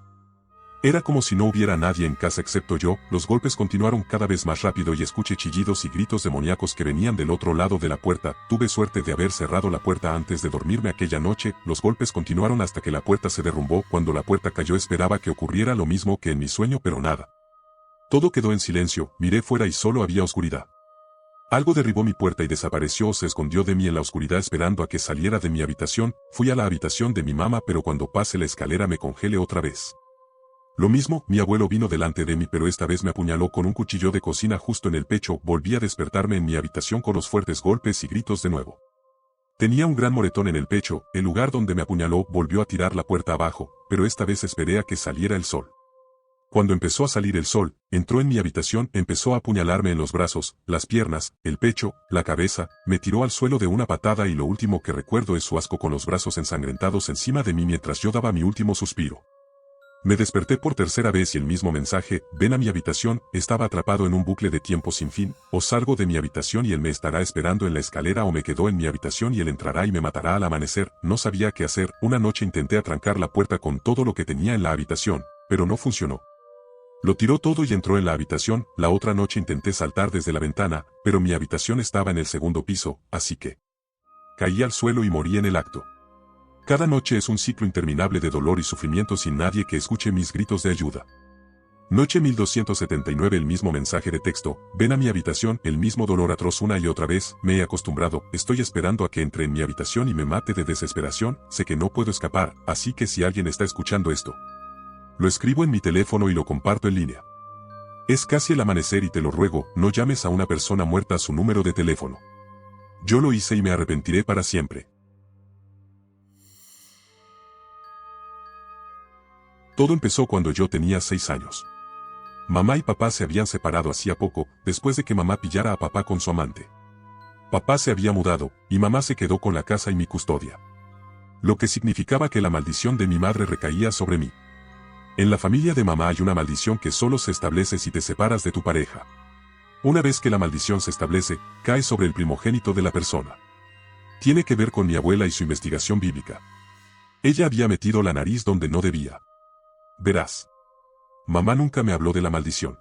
Era como si no hubiera nadie en casa excepto yo. Los golpes continuaron cada vez más rápido y escuché chillidos y gritos demoníacos que venían del otro lado de la puerta. Tuve suerte de haber cerrado la puerta antes de dormirme aquella noche. Los golpes continuaron hasta que la puerta se derrumbó. Cuando la puerta cayó esperaba que ocurriera lo mismo que en mi sueño, pero nada. Todo quedó en silencio, miré fuera y solo había oscuridad. Algo derribó mi puerta y desapareció o se escondió de mí en la oscuridad esperando a que saliera de mi habitación. Fui a la habitación de mi mamá, pero cuando pasé la escalera me congelé otra vez. Lo mismo, mi abuelo vino delante de mí, pero esta vez me apuñaló con un cuchillo de cocina justo en el pecho. Volví a despertarme en mi habitación con los fuertes golpes y gritos de nuevo. Tenía un gran moretón en el pecho. El lugar donde me apuñaló volvió a tirar la puerta abajo, pero esta vez esperé a que saliera el sol. Cuando empezó a salir el sol, entró en mi habitación, empezó a apuñalarme en los brazos, las piernas, el pecho, la cabeza, me tiró al suelo de una patada y lo último que recuerdo es su asco con los brazos ensangrentados encima de mí mientras yo daba mi último suspiro. Me desperté por tercera vez y el mismo mensaje, ven a mi habitación. Estaba atrapado en un bucle de tiempo sin fin, o salgo de mi habitación y él me estará esperando en la escalera, o me quedo en mi habitación y él entrará y me matará al amanecer. No sabía qué hacer. Una noche intenté atrancar la puerta con todo lo que tenía en la habitación, pero no funcionó. Lo tiró todo y entró en la habitación. La otra noche intenté saltar desde la ventana, pero mi habitación estaba en el 2.º piso, así que caí al suelo y morí en el acto. Cada noche es un ciclo interminable de dolor y sufrimiento sin nadie que escuche mis gritos de ayuda. Noche 1279, el mismo mensaje de texto, ven a mi habitación, el mismo dolor atroz una y otra vez. Me he acostumbrado, estoy esperando a que entre en mi habitación y me mate de desesperación. Sé que no puedo escapar, así que si alguien está escuchando esto, lo escribo en mi teléfono y lo comparto en línea. Es casi el amanecer y te lo ruego, no llames a una persona muerta a su número de teléfono. Yo lo hice y me arrepentiré para siempre. Todo empezó cuando yo tenía 6 años. Mamá y papá se habían separado hacía poco, después de que mamá pillara a papá con su amante. Papá se había mudado, y mamá se quedó con la casa y mi custodia. Lo que significaba que la maldición de mi madre recaía sobre mí. En la familia de mamá hay una maldición que solo se establece si te separas de tu pareja. Una vez que la maldición se establece, cae sobre el primogénito de la persona. Tiene que ver con mi abuela y su investigación bíblica. Ella había metido la nariz donde no debía. Verás. Mamá nunca me habló de la maldición.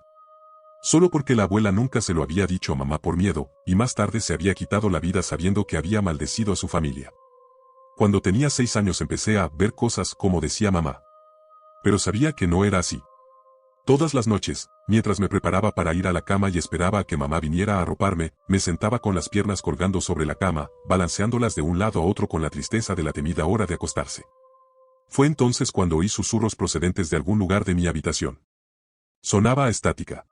Solo porque la abuela nunca se lo había dicho a mamá por miedo, y más tarde se había quitado la vida sabiendo que había maldecido a su familia. Cuando tenía 6 años empecé a ver cosas como decía mamá. Pero sabía que no era así. Todas las noches, mientras me preparaba para ir a la cama y esperaba a que mamá viniera a arroparme, me sentaba con las piernas colgando sobre la cama, balanceándolas de un lado a otro con la tristeza de la temida hora de acostarse. Fue entonces cuando oí susurros procedentes de algún lugar de mi habitación. Sonaba a estática.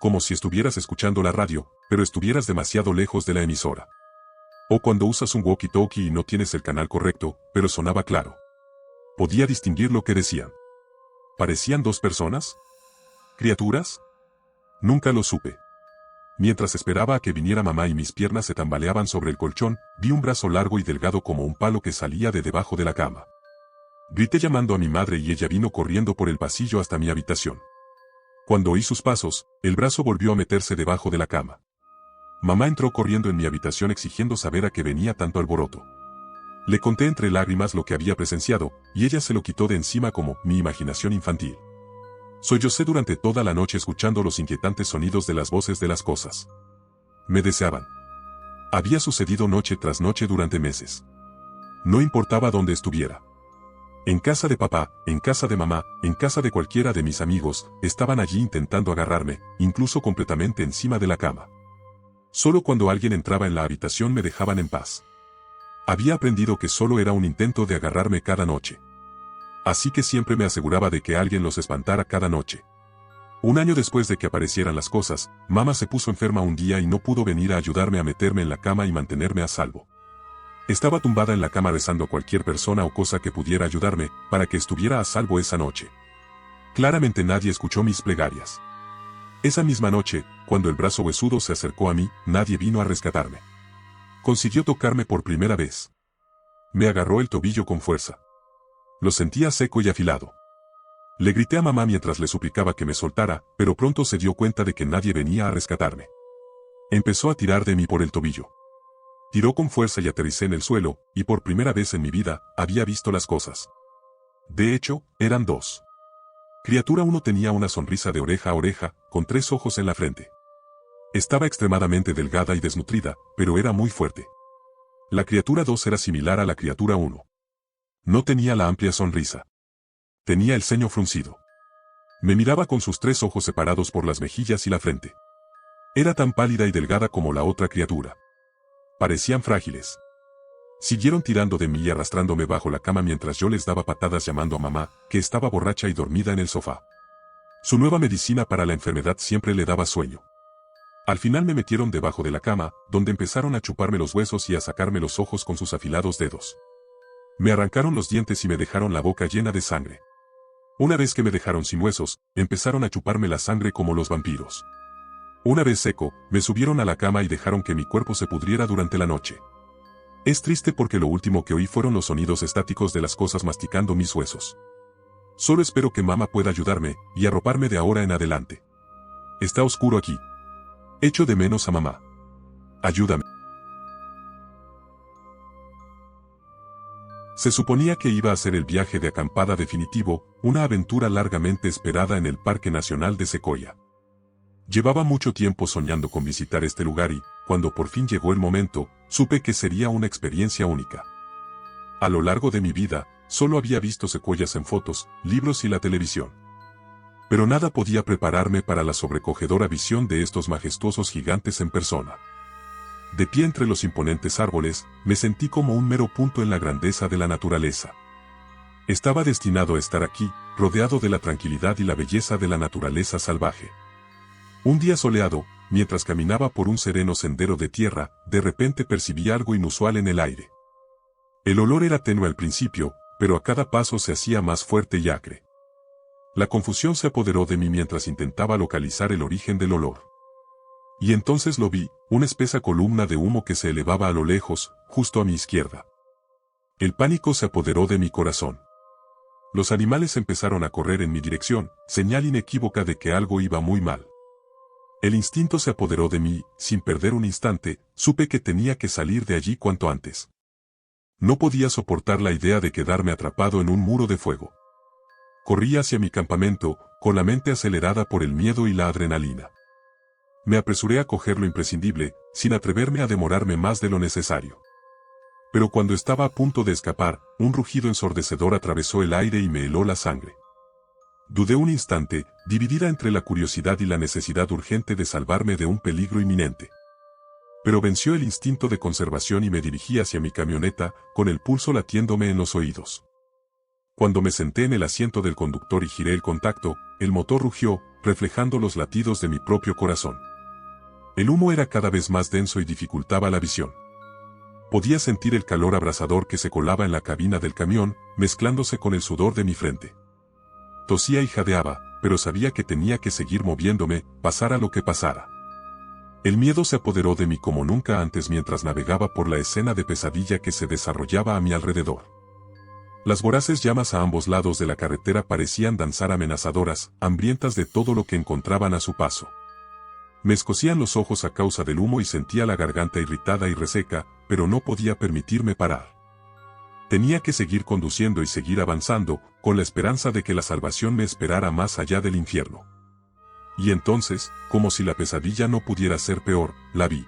Como si estuvieras escuchando la radio, pero estuvieras demasiado lejos de la emisora. O cuando usas un walkie-talkie y no tienes el canal correcto, pero sonaba claro. Podía distinguir lo que decían. ¿Parecían dos personas? ¿Criaturas? Nunca lo supe. Mientras esperaba a que viniera mamá y mis piernas se tambaleaban sobre el colchón, vi un brazo largo y delgado como un palo que salía de debajo de la cama. Grité llamando a mi madre y ella vino corriendo por el pasillo hasta mi habitación. Cuando oí sus pasos, el brazo volvió a meterse debajo de la cama. Mamá entró corriendo en mi habitación exigiendo saber a qué venía tanto alboroto. Le conté entre lágrimas lo que había presenciado, y ella se lo quitó de encima como mi imaginación infantil. Sollocé durante toda la noche escuchando los inquietantes sonidos de las voces de las cosas. Me deseaban. Había sucedido noche tras noche durante meses. No importaba dónde estuviera. En casa de papá, en casa de mamá, en casa de cualquiera de mis amigos, estaban allí intentando agarrarme, incluso completamente encima de la cama. Solo cuando alguien entraba en la habitación me dejaban en paz. Había aprendido que solo era un intento de agarrarme cada noche. Así que siempre me aseguraba de que alguien los espantara cada noche. Un año después de que aparecieran las cosas, mamá se puso enferma un día y no pudo venir a ayudarme a meterme en la cama y mantenerme a salvo. Estaba tumbada en la cama rezando a cualquier persona o cosa que pudiera ayudarme, para que estuviera a salvo esa noche. Claramente nadie escuchó mis plegarias. Esa misma noche, cuando el brazo huesudo se acercó a mí, nadie vino a rescatarme. Consiguió tocarme por primera vez. Me agarró el tobillo con fuerza. Lo sentía seco y afilado. Le grité a mamá mientras le suplicaba que me soltara, pero pronto se dio cuenta de que nadie venía a rescatarme. Empezó a tirar de mí por el tobillo. Tiró con fuerza y aterricé en el suelo, y por primera vez en mi vida, había visto las cosas. De hecho, eran dos. Criatura 1 tenía una sonrisa de oreja a oreja, con 3 ojos en la frente. Estaba extremadamente delgada y desnutrida, pero era muy fuerte. La criatura 2 era similar a la criatura 1. No tenía la amplia sonrisa. Tenía el ceño fruncido. Me miraba con sus 3 ojos separados por las mejillas y la frente. Era tan pálida y delgada como la otra criatura. Parecían frágiles. Siguieron tirando de mí y arrastrándome bajo la cama mientras yo les daba patadas llamando a mamá, que estaba borracha y dormida en el sofá. Su nueva medicina para la enfermedad siempre le daba sueño. Al final me metieron debajo de la cama, donde empezaron a chuparme los huesos y a sacarme los ojos con sus afilados dedos. Me arrancaron los dientes y me dejaron la boca llena de sangre. Una vez que me dejaron sin huesos, empezaron a chuparme la sangre como los vampiros. Una vez seco, me subieron a la cama y dejaron que mi cuerpo se pudriera durante la noche. Es triste porque lo último que oí fueron los sonidos estáticos de las cosas masticando mis huesos. Solo espero que mamá pueda ayudarme y arroparme de ahora en adelante. Está oscuro aquí. Echo de menos a mamá. Ayúdame. Se suponía que iba a ser el viaje de acampada definitivo, una aventura largamente esperada en el Parque Nacional de Sequoia. Llevaba mucho tiempo soñando con visitar este lugar y, cuando por fin llegó el momento, supe que sería una experiencia única. A lo largo de mi vida, solo había visto secuoyas en fotos, libros y la televisión. Pero nada podía prepararme para la sobrecogedora visión de estos majestuosos gigantes en persona. De pie entre los imponentes árboles, me sentí como un mero punto en la grandeza de la naturaleza. Estaba destinado a estar aquí, rodeado de la tranquilidad y la belleza de la naturaleza salvaje. Un día soleado, mientras caminaba por un sereno sendero de tierra, de repente percibí algo inusual en el aire. El olor era tenue al principio, pero a cada paso se hacía más fuerte y acre. La confusión se apoderó de mí mientras intentaba localizar el origen del olor. Y entonces lo vi, una espesa columna de humo que se elevaba a lo lejos, justo a mi izquierda. El pánico se apoderó de mi corazón. Los animales empezaron a correr en mi dirección, señal inequívoca de que algo iba muy mal. El instinto se apoderó de mí, sin perder un instante, supe que tenía que salir de allí cuanto antes. No podía soportar la idea de quedarme atrapado en un muro de fuego. Corrí hacia mi campamento, con la mente acelerada por el miedo y la adrenalina. Me apresuré a coger lo imprescindible, sin atreverme a demorarme más de lo necesario. Pero cuando estaba a punto de escapar, un rugido ensordecedor atravesó el aire y me heló la sangre. Dudé un instante, dividida entre la curiosidad y la necesidad urgente de salvarme de un peligro inminente. Pero venció el instinto de conservación y me dirigí hacia mi camioneta, con el pulso latiéndome en los oídos. Cuando me senté en el asiento del conductor y giré el contacto, el motor rugió, reflejando los latidos de mi propio corazón. El humo era cada vez más denso y dificultaba la visión. Podía sentir el calor abrasador que se colaba en la cabina del camión, mezclándose con el sudor de mi frente. Tosía y jadeaba, pero sabía que tenía que seguir moviéndome, pasara lo que pasara. El miedo se apoderó de mí como nunca antes mientras navegaba por la escena de pesadilla que se desarrollaba a mi alrededor. Las voraces llamas a ambos lados de la carretera parecían danzar amenazadoras, hambrientas de todo lo que encontraban a su paso. Me escocían los ojos a causa del humo y sentía la garganta irritada y reseca, pero no podía permitirme parar. Tenía que seguir conduciendo y seguir avanzando, con la esperanza de que la salvación me esperara más allá del infierno. Y entonces, como si la pesadilla no pudiera ser peor, la vi.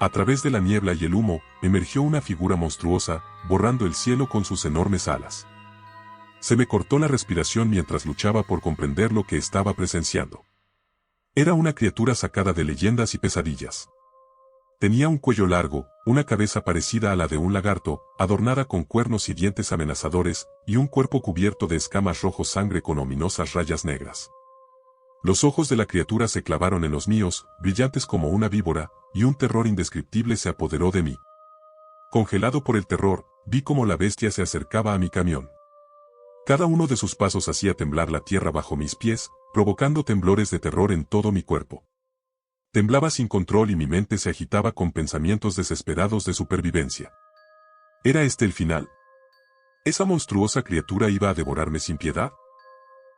A través de la niebla y el humo, emergió una figura monstruosa, borrando el cielo con sus enormes alas. Se me cortó la respiración mientras luchaba por comprender lo que estaba presenciando. Era una criatura sacada de leyendas y pesadillas. Tenía un cuello largo, una cabeza parecida a la de un lagarto, adornada con cuernos y dientes amenazadores, y un cuerpo cubierto de escamas rojo sangre con ominosas rayas negras. Los ojos de la criatura se clavaron en los míos, brillantes como una víbora, y un terror indescriptible se apoderó de mí. Congelado por el terror, vi cómo la bestia se acercaba a mi camión. Cada uno de sus pasos hacía temblar la tierra bajo mis pies, provocando temblores de terror en todo mi cuerpo. Temblaba sin control y mi mente se agitaba con pensamientos desesperados de supervivencia. ¿Era este el final? ¿Esa monstruosa criatura iba a devorarme sin piedad?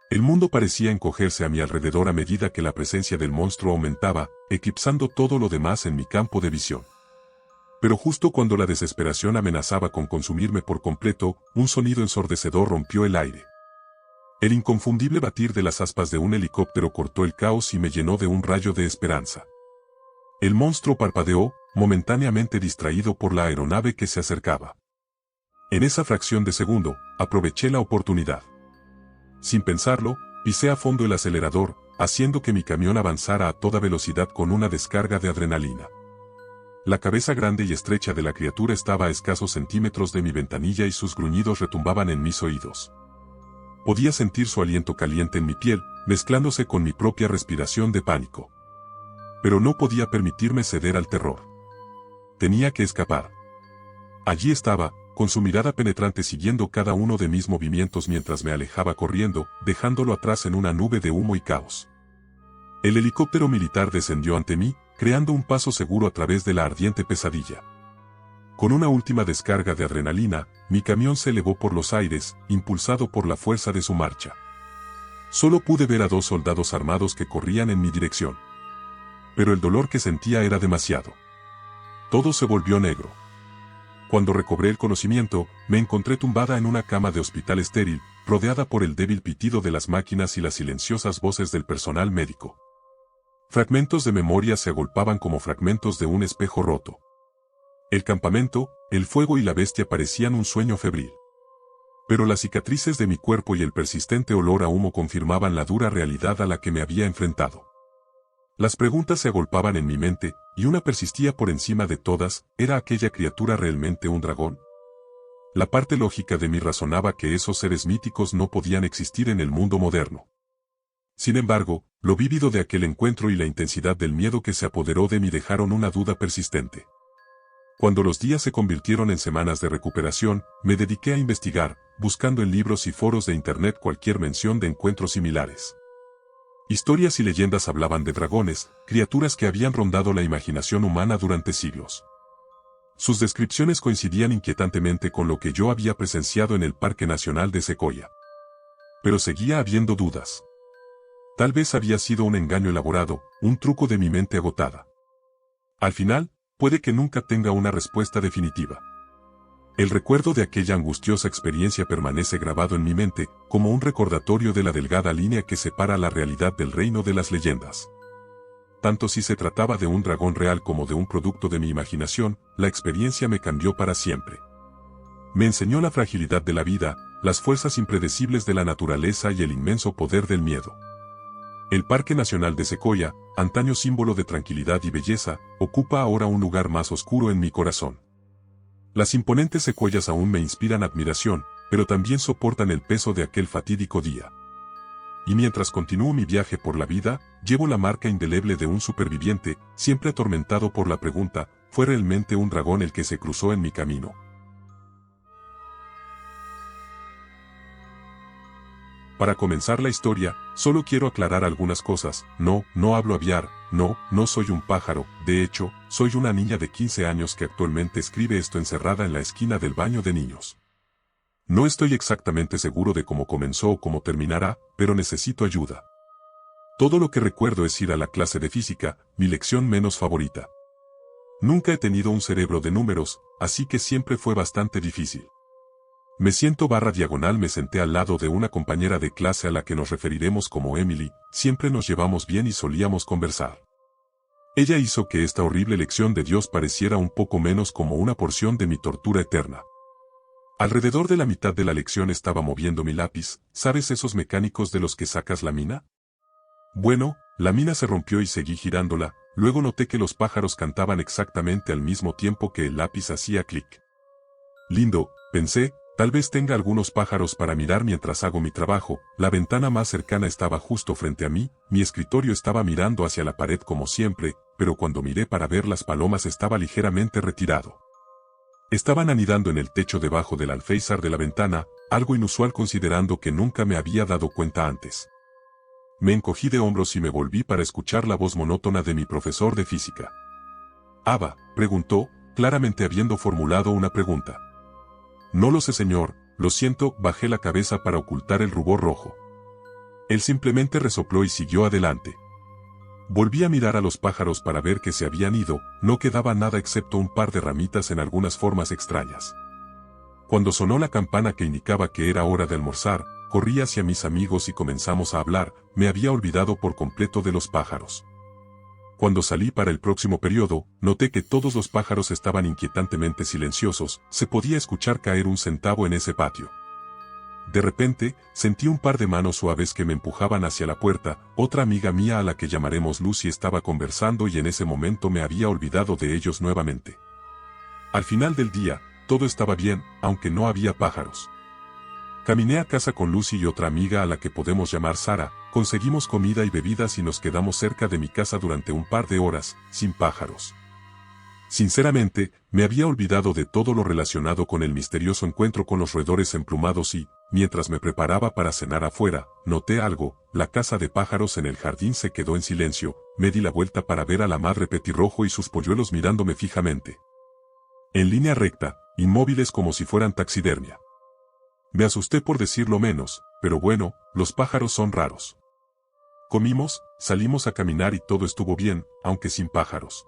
El mundo parecía encogerse a mi alrededor a medida que la presencia del monstruo aumentaba, eclipsando todo lo demás en mi campo de visión. Pero justo cuando la desesperación amenazaba con consumirme por completo, un sonido ensordecedor rompió el aire. El inconfundible batir de las aspas de un helicóptero cortó el caos y me llenó de un rayo de esperanza. El monstruo parpadeó, momentáneamente distraído por la aeronave que se acercaba. En esa fracción de segundo, aproveché la oportunidad. Sin pensarlo, pisé a fondo el acelerador, haciendo que mi camión avanzara a toda velocidad con una descarga de adrenalina. La cabeza grande y estrecha de la criatura estaba a escasos centímetros de mi ventanilla y sus gruñidos retumbaban en mis oídos. Podía sentir su aliento caliente en mi piel, mezclándose con mi propia respiración de pánico. Pero no podía permitirme ceder al terror. Tenía que escapar. Allí estaba, con su mirada penetrante siguiendo cada uno de mis movimientos mientras me alejaba corriendo, dejándolo atrás en una nube de humo y caos. El helicóptero militar descendió ante mí, creando un paso seguro a través de la ardiente pesadilla. Con una última descarga de adrenalina, mi camión se elevó por los aires, impulsado por la fuerza de su marcha. Solo pude ver a 2 soldados armados que corrían en mi dirección. Pero el dolor que sentía era demasiado. Todo se volvió negro. Cuando recobré el conocimiento, me encontré tumbada en una cama de hospital estéril, rodeada por el débil pitido de las máquinas y las silenciosas voces del personal médico. Fragmentos de memoria se agolpaban como fragmentos de un espejo roto. El campamento, el fuego y la bestia parecían un sueño febril. Pero las cicatrices de mi cuerpo y el persistente olor a humo confirmaban la dura realidad a la que me había enfrentado. Las preguntas se agolpaban en mi mente, y una persistía por encima de todas: ¿era aquella criatura realmente un dragón? La parte lógica de mí razonaba que esos seres míticos no podían existir en el mundo moderno. Sin embargo, lo vívido de aquel encuentro y la intensidad del miedo que se apoderó de mí dejaron una duda persistente. Cuando los días se convirtieron en semanas de recuperación, me dediqué a investigar, buscando en libros y foros de internet cualquier mención de encuentros similares. Historias y leyendas hablaban de dragones, criaturas que habían rondado la imaginación humana durante siglos. Sus descripciones coincidían inquietantemente con lo que yo había presenciado en el Parque Nacional de Sequoia. Pero seguía habiendo dudas. Tal vez había sido un engaño elaborado, un truco de mi mente agotada. Al final, puede que nunca tenga una respuesta definitiva. El recuerdo de aquella angustiosa experiencia permanece grabado en mi mente, como un recordatorio de la delgada línea que separa la realidad del reino de las leyendas. Tanto si se trataba de un dragón real como de un producto de mi imaginación, la experiencia me cambió para siempre. Me enseñó la fragilidad de la vida, las fuerzas impredecibles de la naturaleza y el inmenso poder del miedo. El Parque Nacional de Sequoia, antaño símbolo de tranquilidad y belleza, ocupa ahora un lugar más oscuro en mi corazón. Las imponentes secuoyas aún me inspiran admiración, pero también soportan el peso de aquel fatídico día. Y mientras continúo mi viaje por la vida, llevo la marca indeleble de un superviviente, siempre atormentado por la pregunta, ¿fue realmente un dragón el que se cruzó en mi camino? Para comenzar la historia, solo quiero aclarar algunas cosas. No hablo aviar, no soy un pájaro, de hecho, soy una niña de 15 años que actualmente escribe esto encerrada en la esquina del baño de niños. No estoy exactamente seguro de cómo comenzó o cómo terminará, pero necesito ayuda. Todo lo que recuerdo es ir a la clase de física, mi lección menos favorita. Nunca he tenido un cerebro de números, así que siempre fue bastante difícil. Me senté al lado de una compañera de clase a la que nos referiremos como Emily, siempre nos llevamos bien y solíamos conversar. Ella hizo que esta horrible lección de Dios pareciera un poco menos como una porción de mi tortura eterna. Alrededor de la mitad de la lección estaba moviendo mi lápiz, ¿sabes esos mecánicos de los que sacas la mina? Bueno, la mina se rompió y seguí girándola, luego noté que los pájaros cantaban exactamente al mismo tiempo que el lápiz hacía clic. Lindo, pensé, tal vez tenga algunos pájaros para mirar mientras hago mi trabajo. La ventana más cercana estaba justo frente a mí, mi escritorio estaba mirando hacia la pared como siempre, pero cuando miré para ver las palomas estaba ligeramente retirado. Estaban anidando en el techo debajo del alféizar de la ventana, algo inusual considerando que nunca me había dado cuenta antes. Me encogí de hombros y me volví para escuchar la voz monótona de mi profesor de física. «Ava», preguntó, claramente habiendo formulado una pregunta. «No lo sé, señor, lo siento», bajé la cabeza para ocultar el rubor rojo. Él simplemente resopló y siguió adelante. Volví a mirar a los pájaros para ver que se habían ido, no quedaba nada excepto un par de ramitas en algunas formas extrañas. Cuando sonó la campana que indicaba que era hora de almorzar, corrí hacia mis amigos y comenzamos a hablar, me había olvidado por completo de los pájaros. Cuando salí para el próximo periodo, noté que todos los pájaros estaban inquietantemente silenciosos, se podía escuchar caer un centavo en ese patio. De repente, sentí un par de manos suaves que me empujaban hacia la puerta, otra amiga mía a la que llamaremos Lucy estaba conversando y en ese momento me había olvidado de ellos nuevamente. Al final del día, todo estaba bien, aunque no había pájaros. Caminé a casa con Lucy y otra amiga a la que podemos llamar Sara, conseguimos comida y bebidas y nos quedamos cerca de mi casa durante un par de horas, sin pájaros. Sinceramente, me había olvidado de todo lo relacionado con el misterioso encuentro con los roedores emplumados y, mientras me preparaba para cenar afuera, noté algo, la casa de pájaros en el jardín se quedó en silencio, me di la vuelta para ver a la madre petirrojo y sus polluelos mirándome fijamente. En línea recta, inmóviles como si fueran taxidermia. Me asusté por decirlo menos, pero bueno, los pájaros son raros. Comimos, salimos a caminar y todo estuvo bien, aunque sin pájaros.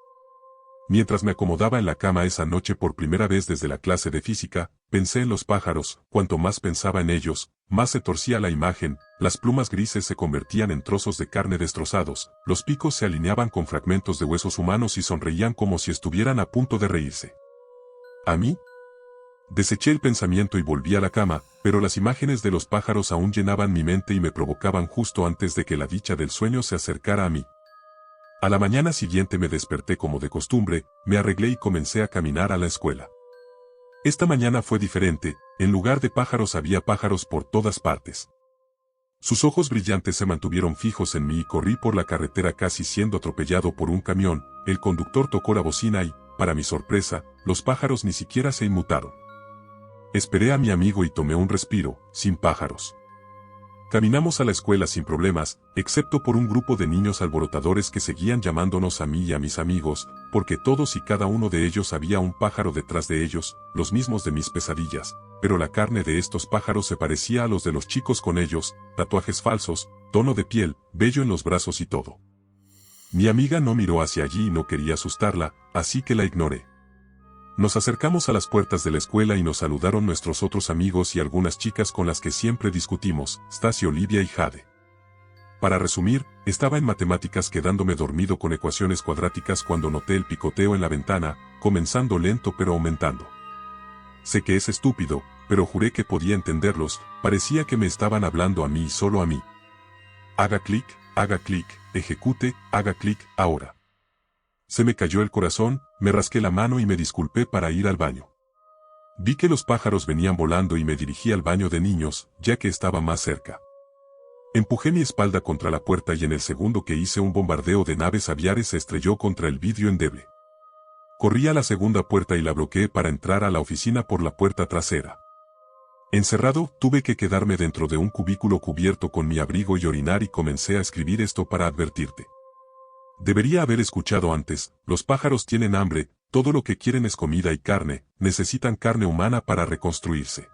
Mientras me acomodaba en la cama esa noche por primera vez desde la clase de física, pensé en los pájaros, cuanto más pensaba en ellos, más se torcía la imagen, las plumas grises se convertían en trozos de carne destrozados, los picos se alineaban con fragmentos de huesos humanos y sonreían como si estuvieran a punto de reírse. ¿A mí? Deseché el pensamiento y volví a la cama, pero las imágenes de los pájaros aún llenaban mi mente y me provocaban justo antes de que la dicha del sueño se acercara a mí. A la mañana siguiente me desperté como de costumbre, me arreglé y comencé a caminar a la escuela. Esta mañana fue diferente, en lugar de pájaros había pájaros por todas partes. Sus ojos brillantes se mantuvieron fijos en mí y corrí por la carretera casi siendo atropellado por un camión, el conductor tocó la bocina y, para mi sorpresa, los pájaros ni siquiera se inmutaron. Esperé a mi amigo y tomé un respiro, sin pájaros. Caminamos a la escuela sin problemas, excepto por un grupo de niños alborotadores que seguían llamándonos a mí y a mis amigos, porque todos y cada uno de ellos había un pájaro detrás de ellos, los mismos de mis pesadillas, pero la carne de estos pájaros se parecía a los de los chicos con ellos, tatuajes falsos, tono de piel, vello en los brazos y todo. Mi amiga no miró hacia allí y no quería asustarla, así que la ignoré. Nos acercamos a las puertas de la escuela y nos saludaron nuestros otros amigos y algunas chicas con las que siempre discutimos, Stacy, Olivia y Jade. Para resumir, estaba en matemáticas quedándome dormido con ecuaciones cuadráticas cuando noté el picoteo en la ventana, comenzando lento pero aumentando. Sé que es estúpido, pero juré que podía entenderlos, parecía que me estaban hablando a mí y solo a mí. Haga clic, ejecute, haga clic, ahora. Se me cayó el corazón, me rasqué la mano y me disculpé para ir al baño. Vi que los pájaros venían volando y me dirigí al baño de niños, ya que estaba más cerca. Empujé mi espalda contra la puerta y en el segundo que hice un bombardeo de naves aviares se estrelló contra el vidrio endeble. Corrí a la segunda puerta y la bloqueé para entrar a la oficina por la puerta trasera. Encerrado, tuve que quedarme dentro de un cubículo cubierto con mi abrigo y orinar y comencé a escribir esto para advertirte. Debería haber escuchado antes, los pájaros tienen hambre, todo lo que quieren es comida y carne, necesitan carne humana para reconstruirse.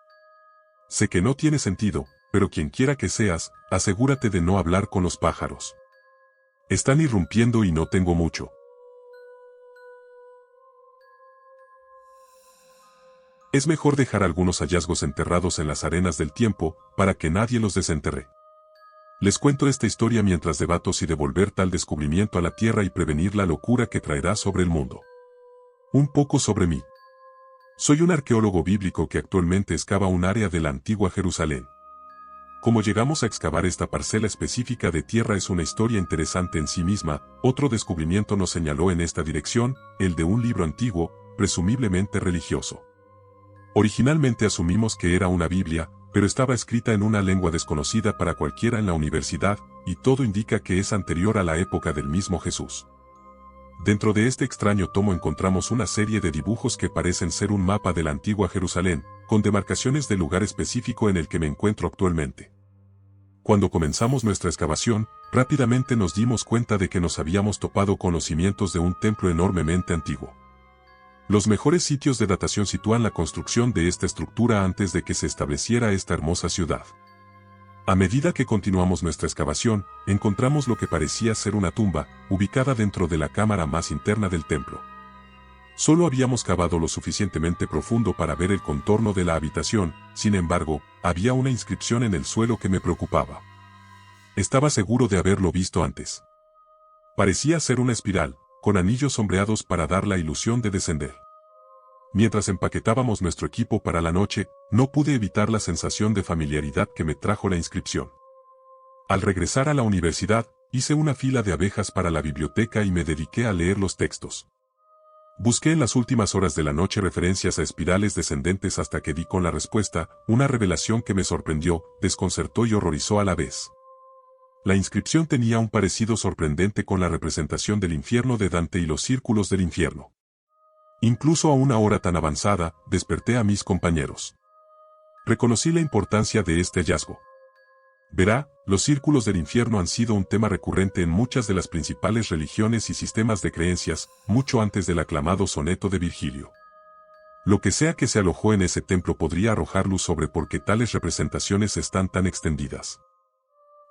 Sé que no tiene sentido, pero quien quiera que seas, asegúrate de no hablar con los pájaros. Están irrumpiendo y no tengo mucho. Es mejor dejar algunos hallazgos enterrados en las arenas del tiempo, para que nadie los desenterre. Les cuento esta historia mientras debato si devolver tal descubrimiento a la Tierra y prevenir la locura que traerá sobre el mundo. Un poco sobre mí. Soy un arqueólogo bíblico que actualmente excava un área de la antigua Jerusalén. Cómo llegamos a excavar esta parcela específica de tierra es una historia interesante en sí misma. Otro descubrimiento nos señaló en esta dirección, el de un libro antiguo, presumiblemente religioso. Originalmente asumimos que era una Biblia, pero estaba escrita en una lengua desconocida para cualquiera en la universidad, y todo indica que es anterior a la época del mismo Jesús. Dentro de este extraño tomo encontramos una serie de dibujos que parecen ser un mapa de la antigua Jerusalén, con demarcaciones del lugar específico en el que me encuentro actualmente. Cuando comenzamos nuestra excavación, rápidamente nos dimos cuenta de que nos habíamos topado con los cimientos de un templo enormemente antiguo. Los mejores sitios de datación sitúan la construcción de esta estructura antes de que se estableciera esta hermosa ciudad. A medida que continuamos nuestra excavación, encontramos lo que parecía ser una tumba, ubicada dentro de la cámara más interna del templo. Solo habíamos cavado lo suficientemente profundo para ver el contorno de la habitación, sin embargo, había una inscripción en el suelo que me preocupaba. Estaba seguro de haberlo visto antes. Parecía ser una espiral, con anillos sombreados para dar la ilusión de descender. Mientras empaquetábamos nuestro equipo para la noche, no pude evitar la sensación de familiaridad que me trajo la inscripción. Al regresar a la universidad, hice una fila de abejas para la biblioteca y me dediqué a leer los textos. Busqué en las últimas horas de la noche referencias a espirales descendentes hasta que di con la respuesta, una revelación que me sorprendió, desconcertó y horrorizó a la vez. La inscripción tenía un parecido sorprendente con la representación del infierno de Dante y los círculos del infierno. Incluso a una hora tan avanzada, desperté a mis compañeros. Reconocí la importancia de este hallazgo. Verá, los círculos del infierno han sido un tema recurrente en muchas de las principales religiones y sistemas de creencias, mucho antes del aclamado soneto de Virgilio. Lo que sea que se alojó en ese templo podría arrojar luz sobre por qué tales representaciones están tan extendidas.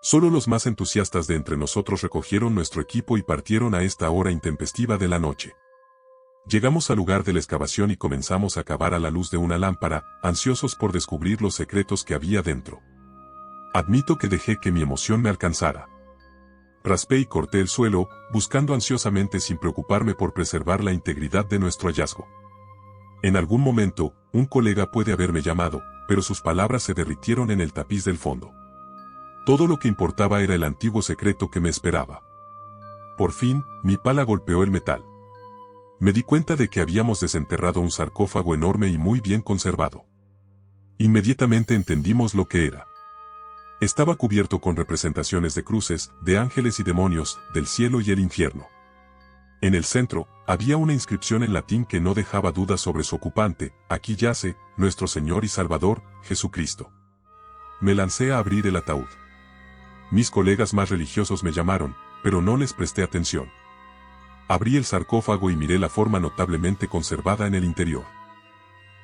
Solo los más entusiastas de entre nosotros recogieron nuestro equipo y partieron a esta hora intempestiva de la noche. Llegamos al lugar de la excavación y comenzamos a cavar a la luz de una lámpara, ansiosos por descubrir los secretos que había dentro. Admito que dejé que mi emoción me alcanzara. Raspé y corté el suelo, buscando ansiosamente sin preocuparme por preservar la integridad de nuestro hallazgo. En algún momento, un colega puede haberme llamado, pero sus palabras se derritieron en el tapiz del fondo. Todo lo que importaba era el antiguo secreto que me esperaba. Por fin, mi pala golpeó el metal. Me di cuenta de que habíamos desenterrado un sarcófago enorme y muy bien conservado. Inmediatamente entendimos lo que era. Estaba cubierto con representaciones de cruces, de ángeles y demonios, del cielo y el infierno. En el centro, había una inscripción en latín que no dejaba dudas sobre su ocupante: aquí yace, nuestro Señor y Salvador, Jesucristo. Me lancé a abrir el ataúd. Mis colegas más religiosos me llamaron, pero no les presté atención. Abrí el sarcófago y miré la forma notablemente conservada en el interior.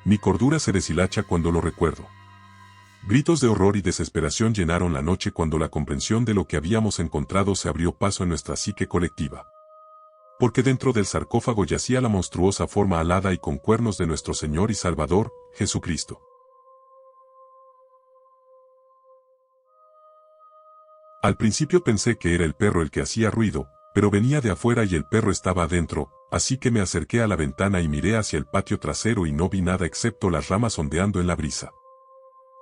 Mi cordura se deshilacha cuando lo recuerdo. Gritos de horror y desesperación llenaron la noche cuando la comprensión de lo que habíamos encontrado se abrió paso en nuestra psique colectiva. Porque dentro del sarcófago yacía la monstruosa forma alada y con cuernos de nuestro Señor y Salvador, Jesucristo. Al principio pensé que era el perro el que hacía ruido, pero venía de afuera y el perro estaba adentro, así que me acerqué a la ventana y miré hacia el patio trasero y no vi nada excepto las ramas ondeando en la brisa.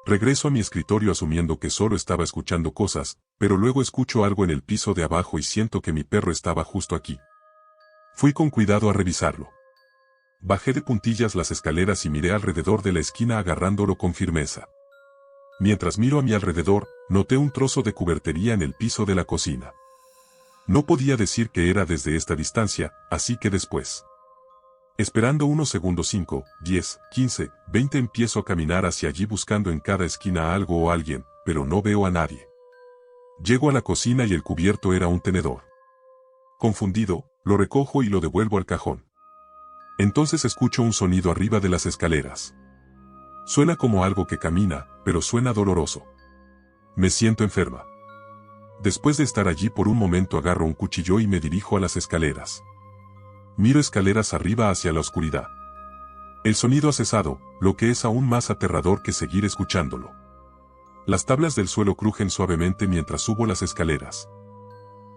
Regreso a mi escritorio asumiendo que solo estaba escuchando cosas, pero luego escucho algo en el piso de abajo y siento que mi perro estaba justo aquí. Fui con cuidado a revisarlo. Bajé de puntillas las escaleras y miré alrededor de la esquina agarrándolo con firmeza. Mientras miro a mi alrededor, noté un trozo de cubertería en el piso de la cocina. No podía decir que era desde esta distancia, así que después. Esperando unos segundos 5, 10, 15, 20 empiezo a caminar hacia allí buscando en cada esquina algo o alguien, pero no veo a nadie. Llego a la cocina y el cubierto era un tenedor. Confundido, lo recojo y lo devuelvo al cajón. Entonces escucho un sonido arriba de las escaleras. Suena como algo que camina, pero suena doloroso. Me siento enferma. Después de estar allí por un momento agarro un cuchillo y me dirijo a las escaleras. Miro escaleras arriba hacia la oscuridad. El sonido ha cesado, lo que es aún más aterrador que seguir escuchándolo. Las tablas del suelo crujen suavemente mientras subo las escaleras.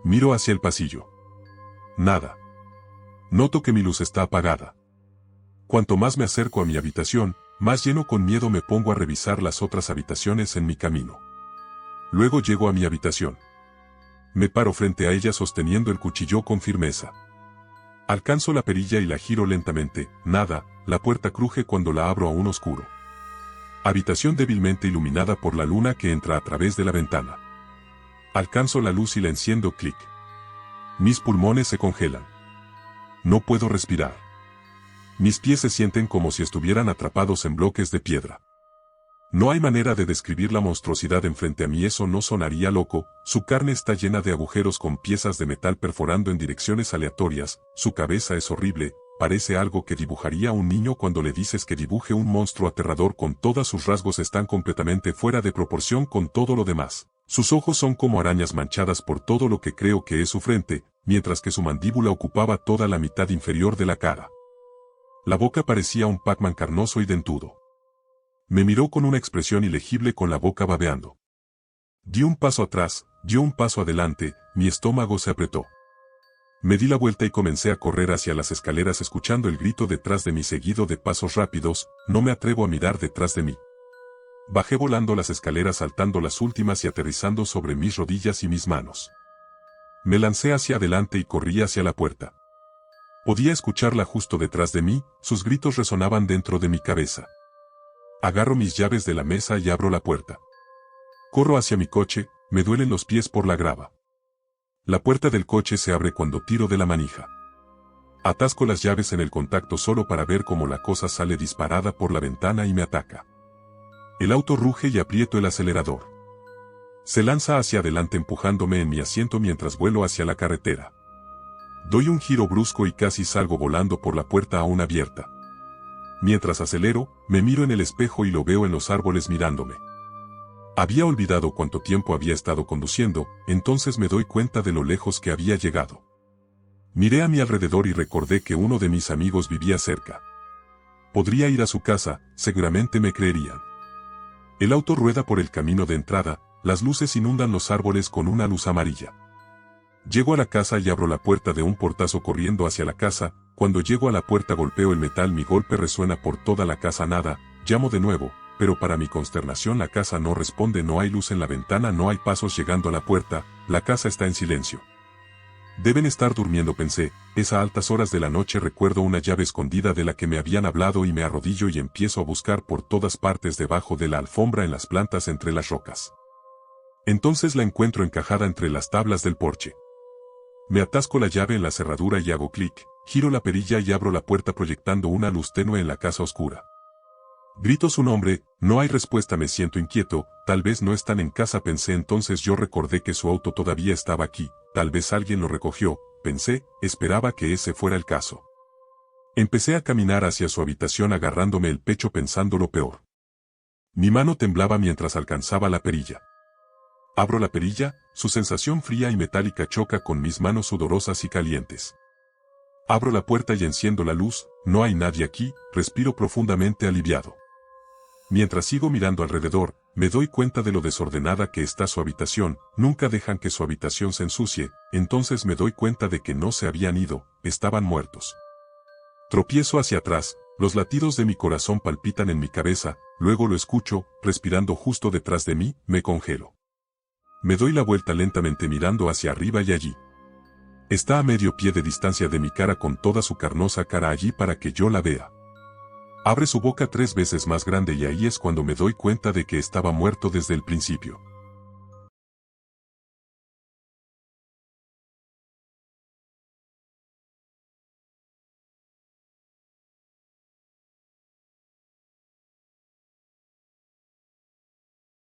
Miro hacia el pasillo. Nada. Noto que mi luz está apagada. Cuanto más me acerco a mi habitación, más lleno con miedo me pongo a revisar las otras habitaciones en mi camino. Luego llego a mi habitación. Me paro frente a ella sosteniendo el cuchillo con firmeza. Alcanzo la perilla y la giro lentamente, nada, la puerta cruje cuando la abro aún oscuro. Habitación débilmente iluminada por la luna que entra a través de la ventana. Alcanzo la luz y la enciendo, clic. Mis pulmones se congelan. No puedo respirar. Mis pies se sienten como si estuvieran atrapados en bloques de piedra. No hay manera de describir la monstruosidad enfrente a mí, eso no sonaría loco, su carne está llena de agujeros con piezas de metal perforando en direcciones aleatorias, su cabeza es horrible, parece algo que dibujaría un niño cuando le dices que dibuje un monstruo aterrador con todos sus rasgos están completamente fuera de proporción con todo lo demás. Sus ojos son como arañas manchadas por todo lo que creo que es su frente, mientras que su mandíbula ocupaba toda la mitad inferior de la cara. La boca parecía un Pac-Man carnoso y dentudo. Me miró con una expresión ilegible con la boca babeando. Di un paso atrás, dio un paso adelante, mi estómago se apretó. Me di la vuelta y comencé a correr hacia las escaleras escuchando el grito detrás de mí seguido de pasos rápidos, no me atrevo a mirar detrás de mí. Bajé volando las escaleras saltando las últimas y aterrizando sobre mis rodillas y mis manos. Me lancé hacia adelante y corrí hacia la puerta. Podía escucharla justo detrás de mí, sus gritos resonaban dentro de mi cabeza. Agarro mis llaves de la mesa y abro la puerta. Corro hacia mi coche, me duelen los pies por la grava. La puerta del coche se abre cuando tiro de la manija. Atasco las llaves en el contacto solo para ver cómo la cosa sale disparada por la ventana y me ataca. El auto ruge y aprieto el acelerador. Se lanza hacia adelante empujándome en mi asiento mientras vuelo hacia la carretera. Doy un giro brusco y casi salgo volando por la puerta aún abierta. Mientras acelero, me miro en el espejo y lo veo en los árboles mirándome. Había olvidado cuánto tiempo había estado conduciendo, entonces me doy cuenta de lo lejos que había llegado. Miré a mi alrededor y recordé que uno de mis amigos vivía cerca. Podría ir a su casa, seguramente me creerían. El auto rueda por el camino de entrada, las luces inundan los árboles con una luz amarilla. Llego a la casa y abro la puerta de un portazo corriendo hacia la casa. Cuando llego a la puerta golpeo el metal, mi golpe resuena por toda la casa. Nada, llamo de nuevo, pero para mi consternación la casa no responde, no hay luz en la ventana, no hay pasos llegando a la puerta, la casa está en silencio. Deben estar durmiendo, pensé, es a altas horas de la noche. Recuerdo una llave escondida de la que me habían hablado y me arrodillo y empiezo a buscar por todas partes debajo de la alfombra, en las plantas, entre las rocas. Entonces la encuentro encajada entre las tablas del porche. Me atasco la llave en la cerradura y hago clic, giro la perilla y abro la puerta proyectando una luz tenue en la casa oscura. Grito su nombre, no hay respuesta, me siento inquieto, tal vez no están en casa, pensé. Entonces yo recordé que su auto todavía estaba aquí, tal vez alguien lo recogió, pensé, esperaba que ese fuera el caso. Empecé a caminar hacia su habitación agarrándome el pecho pensando lo peor. Mi mano temblaba mientras alcanzaba la perilla. Abro la perilla, su sensación fría y metálica choca con mis manos sudorosas y calientes. Abro la puerta y enciendo la luz, no hay nadie aquí, respiro profundamente aliviado. Mientras sigo mirando alrededor, me doy cuenta de lo desordenada que está su habitación, nunca dejan que su habitación se ensucie, entonces me doy cuenta de que no se habían ido, estaban muertos. Tropiezo hacia atrás, Los latidos de mi corazón palpitan en mi cabeza, luego lo escucho, respirando justo detrás de mí, me congelo. Me doy la vuelta lentamente mirando hacia arriba y allí. Está a medio pie de distancia de mi cara con toda su carnosa cara allí para que yo la vea. Abre su boca 3 veces más grande y ahí es cuando me doy cuenta de que estaba muerto desde el principio.